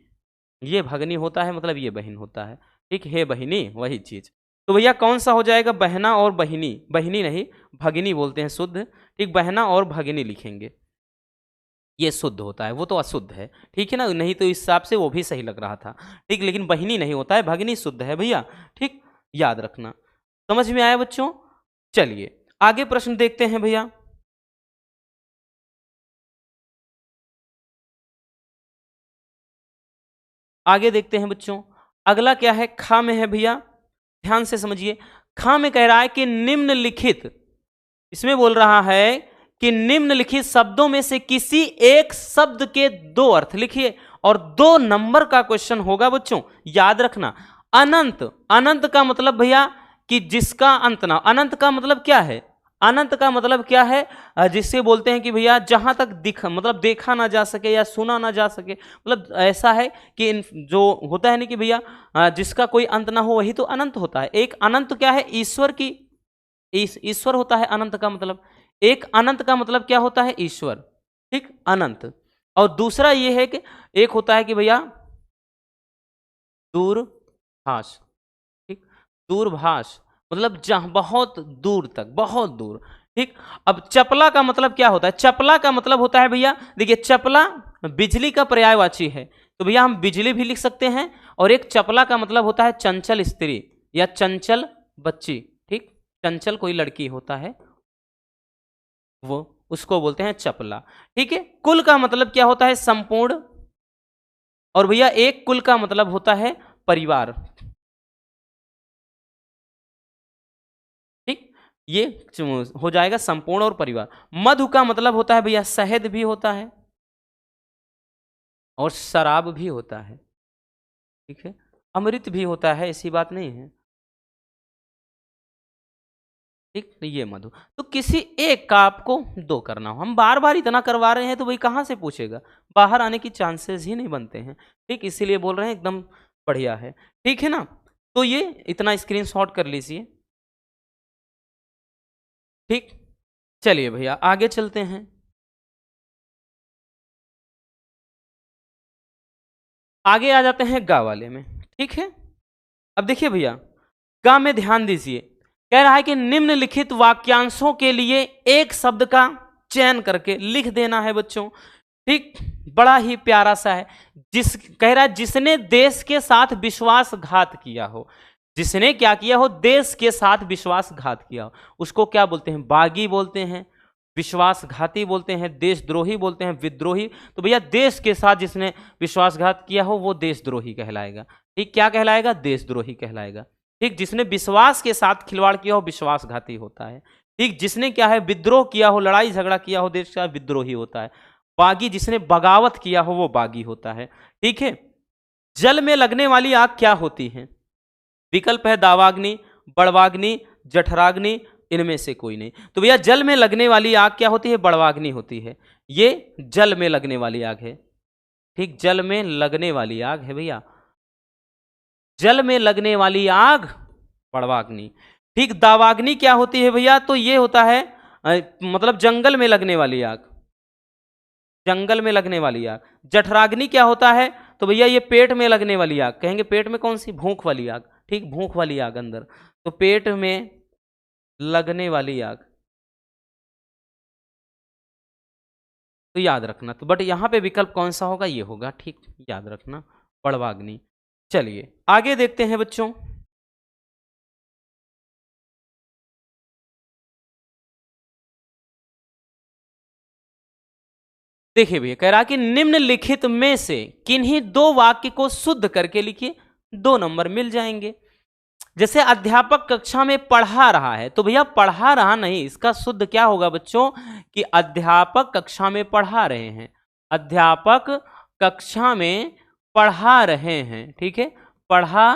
ये भगनी होता है, मतलब ये बहन होता है। ठीक, हे बहिनी, वही चीज। तो भैया कौन सा हो जाएगा, बहना और बहिनी, बहिनी नहीं भगिनी बोलते हैं शुद्ध। ठीक, बहना और भगिनी लिखेंगे, ये शुद्ध होता है, वो तो अशुद्ध है। ठीक है ना, नहीं तो इस हिसाब से वो भी सही लग रहा था। ठीक, लेकिन बहिनी नहीं होता है, भगिनी शुद्ध है भैया। ठीक, याद रखना। समझ में आया बच्चों, चलिए आगे प्रश्न देखते हैं भैया। आगे देखते हैं बच्चों, अगला क्या है, खा में है भैया, ध्यान से समझिए। खा में कह रहा है कि निम्नलिखित, इसमें बोल रहा है कि निम्नलिखित शब्दों में से किसी एक शब्द के 2 अर्थ लिखिए, और 2 नंबर का क्वेश्चन होगा बच्चों, याद रखना। अनंत, अनंत का मतलब भैया कि जिसका अंत ना, अनंत का मतलब क्या है, अनंत का मतलब क्या है, जिससे बोलते हैं कि भैया जहां तक मतलब देखा ना जा सके या सुना ना जा सके, मतलब ऐसा है कि जो होता है ना कि भैया जिसका कोई अंत ना हो वही तो अनंत होता है। एक अनंत क्या है, ईश्वर की, ईश्वर होता है अनंत का मतलब। एक अनंत का मतलब क्या होता है, ईश्वर, ठीक, अनंत। और दूसरा ये है कि एक होता है कि भैया दूरभाष, ठीक, दूरभाष मतलब जहां बहुत दूर तक, बहुत दूर, ठीक। अब चपला का मतलब क्या होता है, चपला का मतलब होता है भैया, देखिए चपला बिजली का पर्यायवाची है, तो भैया हम बिजली भी लिख सकते हैं। और एक चपला का मतलब होता है चंचल स्त्री या चंचल बच्ची, ठीक, चंचल कोई लड़की होता है वो, उसको बोलते हैं चपला, ठीक है। कुल का मतलब क्या होता है, संपूर्ण। और भैया एक कुल का मतलब होता है परिवार, ठीक, ये हो जाएगा संपूर्ण और परिवार। मधु का मतलब होता है भैया शहद भी होता है और शराब भी होता है, ठीक है, अमृत भी होता है, ऐसी बात नहीं है, ठीक। तो ये मधु, तो किसी एक का आपको दो करना हो, हम बार बार इतना करवा रहे हैं तो भाई कहाँ से पूछेगा, बाहर आने की चांसेस ही नहीं बनते हैं, ठीक, इसीलिए बोल रहे हैं एकदम बढ़िया है, ठीक है ना। तो ये इतना स्क्रीनशॉट कर लीजिए, ठीक। चलिए भैया आगे चलते हैं। आगे आ जाते हैं गा वाले में, ठीक है। अब देखिए भैया गा में ध्यान दीजिए, कह रहा है कि निम्नलिखित वाक्यांशों के लिए एक शब्द का चयन करके लिख देना है बच्चों, ठीक। बड़ा ही प्यारा सा है, कह रहा है जिसने देश के साथ विश्वासघात किया हो, जिसने क्या किया हो, देश के साथ विश्वासघात किया हो, उसको क्या बोलते हैं, बागी बोलते हैं, विश्वासघाती बोलते हैं, देशद्रोही बोलते हैं, विद्रोही। तो भैया देश के साथ जिसने विश्वासघात किया हो वो देशद्रोही कहलाएगा, ठीक, क्या कहलाएगा, देशद्रोही कहलाएगा, ठीक। जिसने विश्वास के साथ खिलवाड़ किया हो विश्वासघाती होता है, ठीक। जिसने क्या है विद्रोह किया हो, लड़ाई झगड़ा किया हो देश के साथ, विद्रोही होता है। बागी जिसने बगावत किया हो वो बागी होता है, ठीक है। जल में लगने वाली आग क्या होती है, विकल्प है दावाग्नि, बड़वाग्नि, जठराग्नि, इनमें से कोई नहीं। तो भैया जल में लगने वाली आग क्या होती है, बड़वाग्नि होती है, ये जल में लगने वाली आग है, ठीक, जल में लगने वाली आग है भैया, जल में लगने वाली आग बड़वाग्नि, ठीक। दावाग्नि क्या होती है भैया, तो ये होता है मतलब जंगल में लगने वाली आग, जंगल में लगने वाली आग। जठराग्नि क्या होता है, तो भैया ये पेट में लगने वाली आग, कहेंगे पेट में कौन सी, भूख वाली आग, ठीक, भूख वाली आग अंदर, तो पेट में लगने वाली आग, तो याद रखना। तो बट यहां पे विकल्प कौन सा होगा, ये होगा, ठीक, याद रखना, बड़वाग्नि। चलिए आगे देखते हैं बच्चों। देखिए भैया कह रहा कि निम्नलिखित में से किन्हीं दो वाक्य को शुद्ध करके लिखिए, 2 नंबर मिल जाएंगे। जैसे अध्यापक कक्षा में पढ़ा रहा है, तो भैया पढ़ा रहा नहीं, इसका शुद्ध क्या होगा बच्चों, कि अध्यापक कक्षा में पढ़ा रहे हैं, अध्यापक कक्षा में पढ़ा रहे हैं, ठीक है, पढ़ा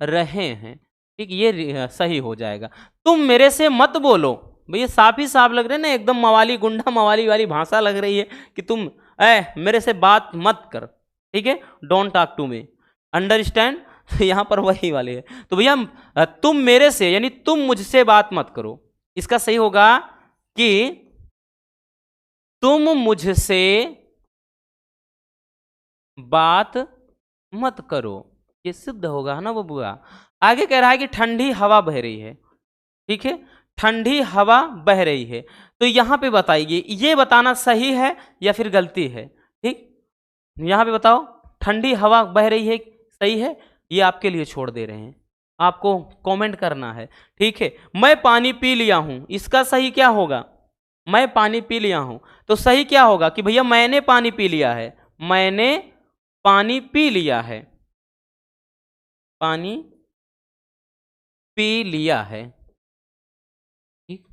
रहे हैं, ठीक, ये सही हो जाएगा। तुम मेरे से मत बोलो, भैया साफ ही साफ लग रहे हैं ना, एकदम मवाली गुंडा मवाली वाली भाषा लग रही है कि तुम मेरे से बात मत कर, ठीक है, don't talk to me, understand. यहां पर वही वाले है, तो भैया तुम मेरे से यानी तुम मुझसे बात मत करो, इसका सही होगा कि तुम मुझसे बात मत करो, ये सिद्ध होगा है ना वो बुआ। आगे कह रहा है कि ठंडी हवा बह रही है, ठीक है, ठंडी हवा बह रही है, तो यहां पे बताइए ये बताना सही है या फिर गलती है, ठीक, यहां पे बताओ ठंडी हवा बह रही है सही है, ये आपके लिए छोड़ दे रहे हैं, आपको कमेंट करना है, ठीक है। मैं पानी पी लिया हूं, इसका सही क्या होगा, मैं पानी पी लिया हूं, तो सही क्या होगा कि भैया मैंने पानी पी लिया है, मैंने पानी पी लिया है, पानी पी लिया है, ठीक,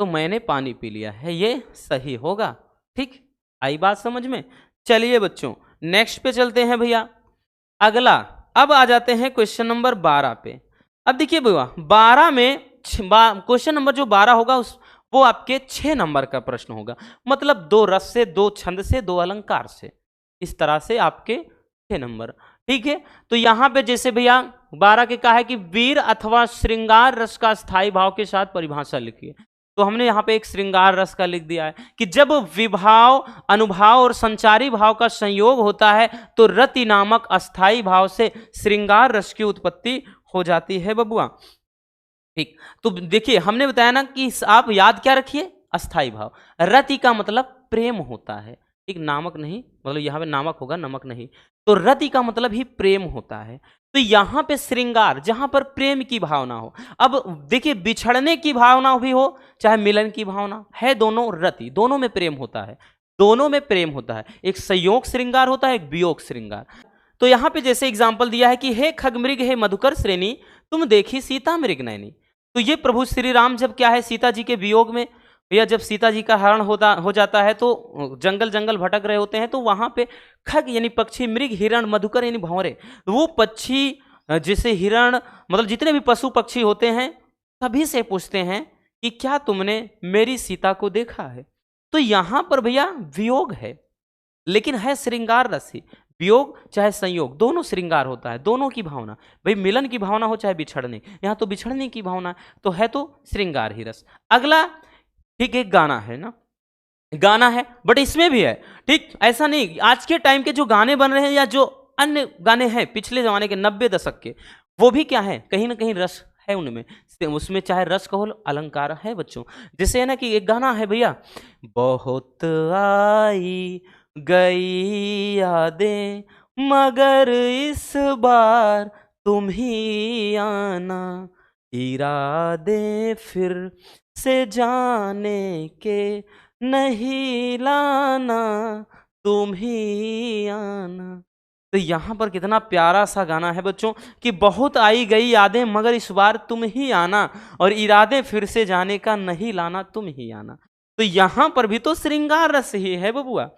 तो मैंने पानी पी लिया है, ये सही होगा, ठीक, आई बात समझ में। चलिए बच्चों नेक्स्ट पे चलते हैं भैया, अगला अब आ जाते हैं क्वेश्चन नंबर 12 पे। अब देखिए भैया 12 में क्वेश्चन नंबर जो 12 होगा वो आपके 6 नंबर का प्रश्न होगा, मतलब 2 रस से, 2 छंद से, 2 अलंकार से, इस तरह से आपके 6 नंबर। ठीक है, तो यहां पे जैसे भैया 12 के कहा है कि वीर अथवा श्रृंगार रस का स्थायी भाव के साथ परिभाषा लिखिए, तो हमने यहाँ पे एक श्रृंगार रस का लिख दिया है कि जब विभाव, अनुभाव और संचारी भाव का संयोग होता है तो रति नामक अस्थाई भाव से श्रृंगार रस की उत्पत्ति हो जाती है बबुआ। ठीक, तो देखिए हमने बताया ना कि आप याद क्या रखिए, अस्थाई भाव। रति का मतलब प्रेम होता है, ठीक, नामक नहीं, मतलब यहाँ पे नामक होगा, नमक नहीं। तो रति का मतलब ही प्रेम होता है। तो यहाँ पे श्रृंगार, जहां पर प्रेम की भावना हो। अब देखिए बिछड़ने की भावना भी हो चाहे मिलन की भावना है, दोनों रति, दोनों में प्रेम होता है, दोनों में प्रेम होता है। एक संयोग श्रृंगार होता है, एक वियोग श्रृंगार। तो यहाँ पे जैसे एग्जाम्पल दिया है कि हे खगमृग हे मधुकर श्रेणी, तुम देखी सीता मृग नैनी। तो ये प्रभु श्री राम जब क्या है सीता जी के वियोग में, भैया जब सीता जी का हरण हो जाता है तो जंगल जंगल भटक रहे होते हैं, तो वहां पे खग यानी पक्षी, मृग, हिरण, मधुकर यानी भंवरे, वो पक्षी जैसे हिरण, मतलब जितने भी पशु पक्षी होते हैं सभी से पूछते हैं कि क्या तुमने मेरी सीता को देखा है। तो यहां पर भैया वियोग है, लेकिन है श्रृंगार रस ही। वियोग चाहे संयोग दोनों श्रृंगार होता है, दोनों की भावना, भाई मिलन की भावना हो चाहे बिछड़ने, यहां तो बिछड़ने की भावना तो है, तो श्रृंगार ही रस। अगला ठीक एक गाना है ना, गाना है बट इसमें भी है, ठीक, ऐसा नहीं आज के टाइम के जो गाने बन रहे हैं या जो अन्य गाने हैं पिछले जमाने के 90 दशक के, वो भी क्या है, कहीं ना कहीं रस है उनमें, उसमें चाहे रस कहो अलंकार है बच्चों। जैसे है ना कि एक गाना है भैया, बहुत आई गई यादें मगर इस बार तुम ही आना, इरादे फिर से जाने के नहीं लाना, तुम ही आना। तो यहाँ पर कितना प्यारा सा गाना है बच्चों कि बहुत आई गई यादें मगर इस बार तुम ही आना, और इरादे फिर से जाने का नहीं लाना, तुम ही आना। तो यहाँ पर भी तो श्रृंगार रस ही है बबुआ।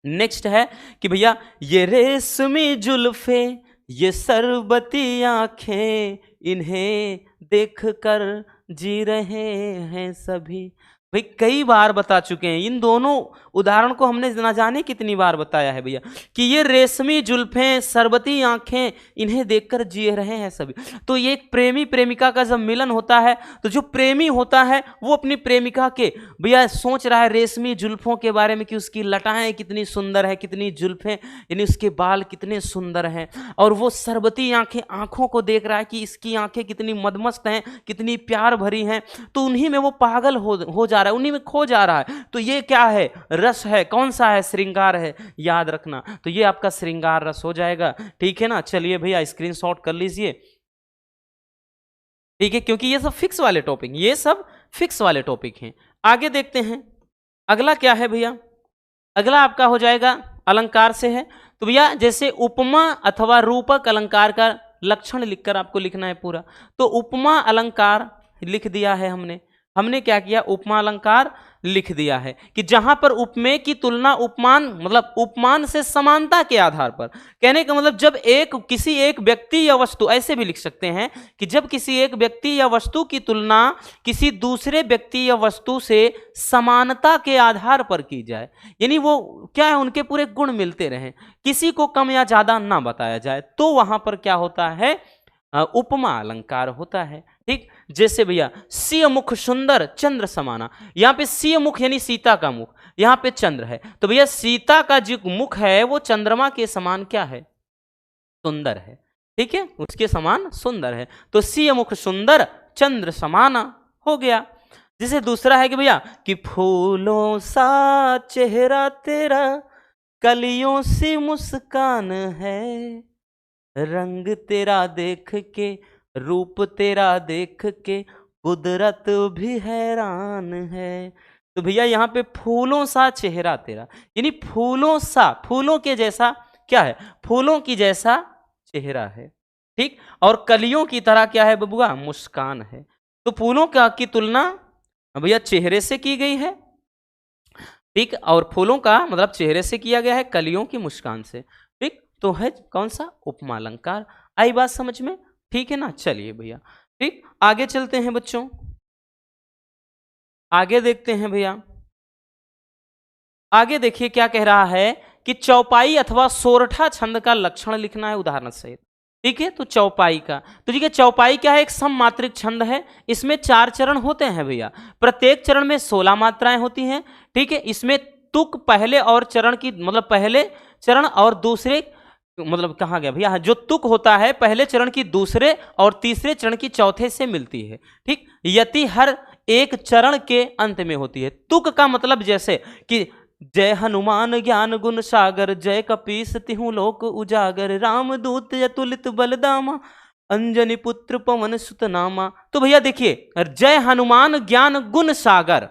नेक्स्ट है कि भैया ये रेशमी जुल्फे, ये सरबती आंखें, इन्हें देखकर जी रहे हैं सभी। भाई कई बार बता चुके हैं, इन दोनों उदाहरण को हमने ना जाने कितनी बार बताया है भैया कि ये रेशमी जुल्फें, सरबती आंखें, इन्हें देखकर जी रहे हैं सभी। तो ये एक प्रेमी प्रेमिका का जब मिलन होता है तो जो प्रेमी होता है वो अपनी प्रेमिका के भैया सोच रहा है रेशमी जुल्फों के बारे में कि उसकी लटाएं कितनी सुंदर है, कितनी जुल्फें यानी उसके बाल कितने सुंदर हैं, और वो सरबती आंखें, आंखों को देख रहा है कि इसकी आंखें कितनी मदमस्त हैं, कितनी प्यार भरी हैं। तो उन्हीं में वो पागल हो जा रहा है, उन्हीं में खो जा रहा है। तो ये क्या है, रस है। कौन सा है, श्रृंगार है, याद रखना। तो ये आपका श्रृंगार रस हो जाएगा, ठीक है ना। चलिए भैया स्क्रीनशॉट कर लीजिए, ठीक है, क्योंकि ये सब फिक्स वाले टॉपिक, ये सब फिक्स वाले टॉपिक हैं। आगे देखते हैं अगला क्या है भैया। अगला आपका हो जाएगा अलंकार से है। तो भैया जैसे उपमा अथवा रूपक अलंकार का लक्षण लिखकर आपको लिखना है पूरा। तो उपमा अलंकार लिख दिया है हमने क्या किया, उपमा अलंकार लिख दिया है कि जहां पर उपमेय की तुलना उपमान, मतलब उपमान से समानता के आधार पर, कहने का मतलब जब किसी एक व्यक्ति या वस्तु, ऐसे भी लिख सकते हैं कि जब किसी एक व्यक्ति या वस्तु की तुलना किसी दूसरे व्यक्ति या वस्तु से समानता के आधार पर की जाए, यानी वो क्या है, उनके पूरे गुण मिलते रहें, किसी को कम या ज्यादा ना बताया जाए, तो वहां पर क्या होता है, उपमा अलंकार होता है। ठीक, जैसे भैया सिय मुख सुंदर चंद्र समाना, यहाँ पे सिय मुख यानी सीता का मुख, यहाँ पे चंद्र है। तो भैया सीता का जो मुख है वो चंद्रमा के समान क्या है, सुंदर है, ठीक है, उसके समान सुंदर है। तो सिय मुख सुंदर चंद्र समाना हो गया। जैसे दूसरा है कि भैया कि फूलों सा चेहरा तेरा, कलियों सी मुस्कान है, रंग तेरा देख के, रूप तेरा देख के, कुदरत भी हैरान है। तो भैया यहाँ पे फूलों सा चेहरा तेरा, यानी फूलों सा, फूलों के जैसा क्या है, फूलों की जैसा चेहरा है, ठीक, और कलियों की तरह क्या है बबुआ, मुस्कान है। तो फूलों की तुलना भैया चेहरे से की गई है, ठीक, और फूलों का मतलब चेहरे से किया गया है, कलियों की मुस्कान से, ठीक। तो है कौन सा, उपमा अलंकार। आई बात समझ में। ठीक है ना, चलिए भैया। ठीक, आगे चलते हैं बच्चों, आगे देखते हैं भैया। आगे देखिए क्या कह रहा है कि चौपाई अथवा सोरठा छंद का लक्षण लिखना है उदाहरण सहित। ठीक है, तो चौपाई का, तो ठीक है, चौपाई क्या है, एक सममात्रिक छंद है। इसमें 4 चरण होते हैं भैया, प्रत्येक चरण में 16 मात्राएं होती हैं। ठीक है, इसमें तुक पहले और चरण की, मतलब पहले चरण और दूसरे, मतलब कहाँ गया भैया, जो तुक होता है पहले चरण की दूसरे और तीसरे चरण की चौथे से मिलती है। ठीक, यति हर एक चरण के अंत में होती है। तुक का मतलब जैसे कि जय हनुमान ज्ञान गुण सागर, जय कपीस तिहु लोक उजागर, रामदूत अतुलित बलदामा, अंजनी पुत्र पवन सुत नामा। तो भैया देखिए, जय हनुमान ज्ञान गुण सागर,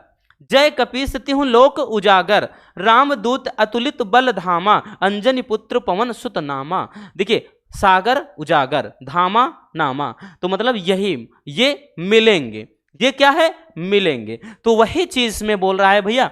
जय कपीस तिहु लोक उजागर, रामदूत अतुलित बल धामा, अंजनी पुत्र पवन सुत नामा। देखिए, सागर उजागर, धामा नामा, तो मतलब यही, ये मिलेंगे, ये क्या है, मिलेंगे। तो वही चीज में बोल रहा है भैया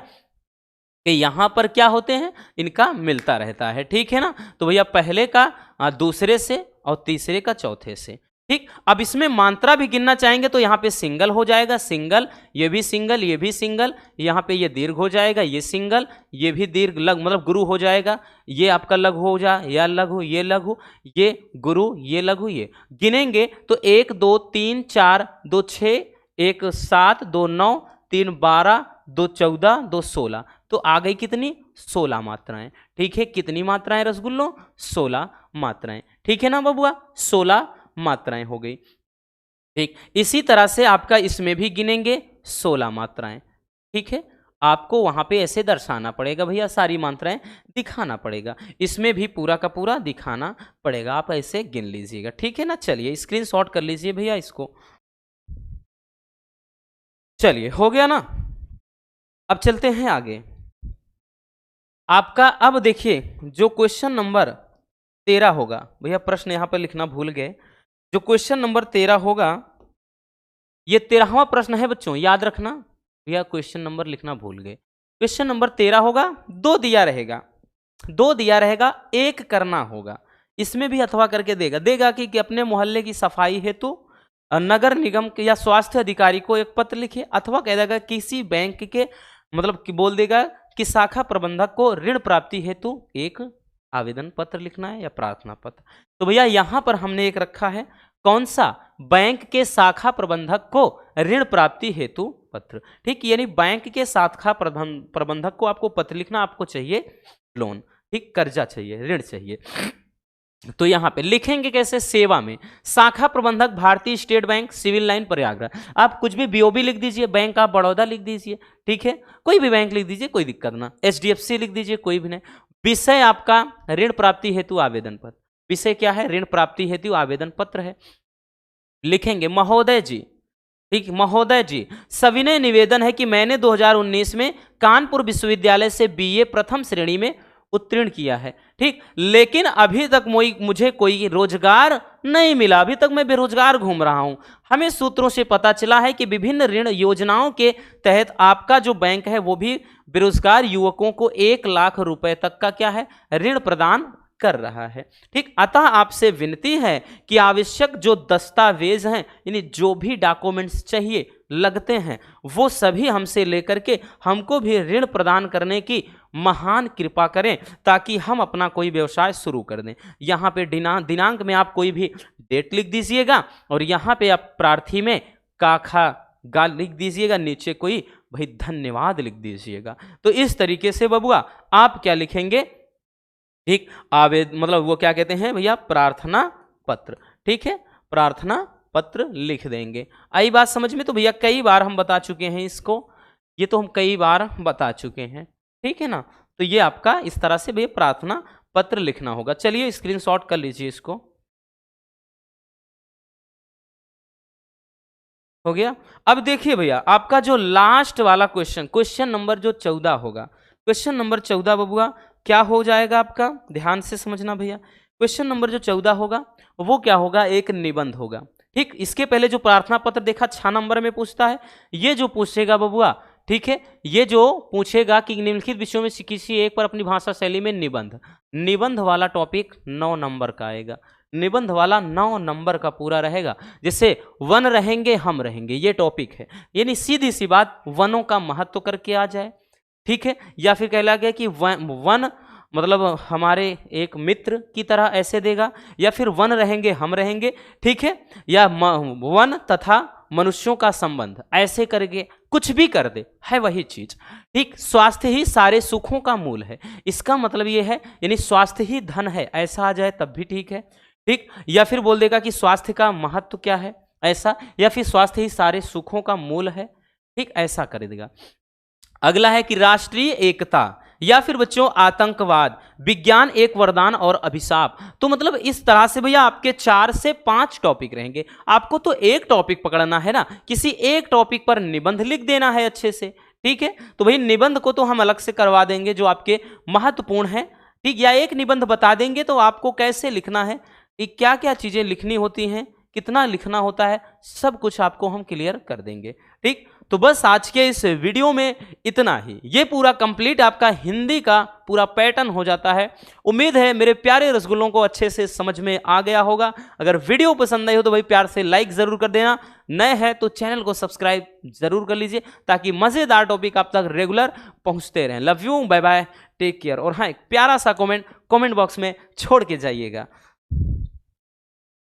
कि यहां पर क्या होते हैं, इनका मिलता रहता है। ठीक है ना, तो भैया पहले का दूसरे से और तीसरे का चौथे से। ठीक, अब इसमें मात्रा भी गिनना चाहेंगे तो यहाँ पे सिंगल हो जाएगा, सिंगल, ये भी सिंगल, ये भी सिंगल, यहाँ पे ये दीर्घ हो जाएगा, ये सिंगल, ये भी दीर्घ, लघु मतलब गुरु हो जाएगा, ये आपका लघु हो जाए, या लघु, ये लघु, ये गुरु, ये लघु, ये गिनेंगे तो 1 2 3 4 2 6 1 7 2 9 3 12 2 14 2 16, तो आ गई कितनी, 16 मात्राएं। ठीक है, कितनी मात्राएं रसगुल्लो, 16 मात्राएं। ठीक है ना बबुआ, 16 मात्राएं हो गई। ठीक, इसी तरह से आपका इसमें भी गिनेंगे 16 मात्राएं। ठीक है, आपको वहां पे ऐसे दर्शाना पड़ेगा भैया, सारी मात्राएं दिखाना पड़ेगा, इसमें भी पूरा का पूरा दिखाना पड़ेगा, आप ऐसे गिन लीजिएगा। ठीक है ना, चलिए स्क्रीनशॉट कर लीजिए भैया इसको। चलिए, हो गया ना, अब चलते हैं आगे। आपका अब देखिए जो क्वेश्चन नंबर 13 होगा भैया, प्रश्न यहां पर लिखना भूल गए, जो क्वेश्चन नंबर 13 होगा, ये 13वां प्रश्न है बच्चों, याद रखना भैया, क्वेश्चन नंबर लिखना भूल गए। क्वेश्चन नंबर 13 होगा, 2 दिया रहेगा, 2 दिया रहेगा, 1 करना होगा। इसमें भी अथवा करके देगा कि अपने मोहल्ले की सफाई हेतु नगर निगम के या स्वास्थ्य अधिकारी को एक पत्र लिखे, अथवा कह देगा किसी बैंक के, मतलब कि बोल देगा कि शाखा प्रबंधक को ऋण प्राप्ति हेतु एक आवेदन पत्र लिखना है या प्रार्थना पत्र। तो भैया यहां पर हमने एक रखा है, कौन सा, बैंक के शाखा प्रबंधक को ऋण प्राप्ति हेतु पत्र। ठीक, यानी बैंक के शाखा प्रबंधक को आपको पत्र लिखना, आपको चाहिए लोन, ठीक, कर्जा चाहिए, ऋण चाहिए। तो यहां पे लिखेंगे कैसे, सेवा में शाखा प्रबंधक भारतीय state bank, civil line Prayagraj. आप कुछ भी बीओबी लिख दीजिए, बैंक ऑफ बड़ौदा लिख दीजिए, ठीक है, कोई भी बैंक लिख दीजिए, कोई दिक्कत ना, एचडीएफसी लिख दीजिए, कोई भी नहीं। विषय आपका ऋण प्राप्ति हेतु आवेदन पत्र, विषय क्या है, ऋण प्राप्ति हेतु आवेदन पत्र है। लिखेंगे महोदय जी, ठीक, महोदय जी सविनय निवेदन है कि मैंने 2019 में कानपुर विश्वविद्यालय से बीए प्रथम श्रेणी में उत्तीर्ण किया है, ठीक, लेकिन अभी तक मुझे कोई रोजगार नहीं मिला, अभी तक मैं बेरोजगार घूम रहा हूं। हमें सूत्रों से पता चला है कि विभिन्न ऋण योजनाओं के तहत आपका जो बैंक है वो भी बेरोजगार युवकों को 1 लाख रुपए तक का क्या है, ऋण प्रदान कर रहा है। ठीक, अतः आपसे विनती है कि आवश्यक जो दस्तावेज हैं, यानी जो भी डॉक्यूमेंट्स चाहिए लगते हैं, वो सभी हमसे लेकर के हमको भी ऋण प्रदान करने की महान कृपा करें, ताकि हम अपना कोई व्यवसाय शुरू कर दें। यहाँ पे दिनांक में आप कोई भी डेट लिख दीजिएगा, और यहाँ पे आप प्रार्थी में काखा गा लिख दीजिएगा, नीचे कोई भाई धन्यवाद लिख दीजिएगा। तो इस तरीके से बबुआ आप क्या लिखेंगे, ठीक, मतलब वो क्या कहते हैं भैया, प्रार्थना पत्र, ठीक है, प्रार्थना पत्र लिख देंगे। आई बात समझ में, तो भैया कई बार हम बता चुके हैं इसको, ये तो हम कई बार बता चुके हैं, ठीक है ना। तो ये आपका इस तरह से भैया प्रार्थना पत्र लिखना होगा। चलिए स्क्रीनशॉट कर लीजिए इसको, हो गया। अब देखिए भैया आपका जो लास्ट वाला क्वेश्चन नंबर जो 14 होगा, क्वेश्चन नंबर 14 बबुआ क्या हो जाएगा आपका, ध्यान से समझना भैया। क्वेश्चन नंबर जो 14 होगा वो क्या होगा, एक निबंध होगा, ठीक। इसके पहले जो प्रार्थना पत्र देखा 6 नंबर में पूछता है, ये जो पूछेगा बबुआ, ठीक है, ये जो पूछेगा कि निम्नलिखित विषयों में से किसी एक पर अपनी भाषा शैली में निबंध वाला टॉपिक 9 नंबर का आएगा, निबंध वाला 9 नंबर का पूरा रहेगा। जैसे वन रहेंगे हम रहेंगे, ये टॉपिक है, यानी सीधी सी बात वनों का महत्व करके आ जाए, ठीक है। या फिर कहला गया कि वन मतलब हमारे एक मित्र की तरह ऐसे देगा, या फिर वन रहेंगे हम रहेंगे, ठीक है, या वन तथा मनुष्यों का संबंध, ऐसे करके कुछ भी कर दे, है वही चीज, ठीक। स्वास्थ्य ही सारे सुखों का मूल है, इसका मतलब ये है, यानी स्वास्थ्य ही धन है, ऐसा आ जाए तब भी ठीक है, ठीक। या फिर बोल देगा कि स्वास्थ्य का महत्व क्या है, ऐसा, या फिर स्वास्थ्य ही सारे सुखों का मूल है, ठीक, ऐसा कर देगा। अगला है कि राष्ट्रीय एकता, या फिर बच्चों आतंकवाद, विज्ञान एक वरदान और अभिशाप। तो मतलब इस तरह से भैया आपके 4 से 5 टॉपिक रहेंगे, आपको तो एक टॉपिक पकड़ना है ना, किसी एक टॉपिक पर निबंध लिख देना है अच्छे से, ठीक है। तो भाई निबंध को तो हम अलग से करवा देंगे जो आपके महत्वपूर्ण है, ठीक, या एक निबंध बता देंगे तो आपको कैसे लिखना है, क्या क्या चीजें लिखनी होती हैं, कितना लिखना होता है, सब कुछ आपको हम क्लियर कर देंगे, ठीक। तो बस आज के इस वीडियो में इतना ही, ये पूरा कंप्लीट आपका हिंदी का पूरा पैटर्न हो जाता है। उम्मीद है मेरे प्यारे रसगुल्लों को अच्छे से समझ में आ गया होगा। अगर वीडियो पसंद आई हो तो भाई प्यार से लाइक जरूर कर देना, नए हैं तो चैनल को सब्सक्राइब जरूर कर लीजिए ताकि मजेदार टॉपिक आप तक रेगुलर पहुंचते रहें। Love you, bye bye, take care. और हाँ, एक प्यारा सा कमेंट बॉक्स में छोड़ के जाइएगा।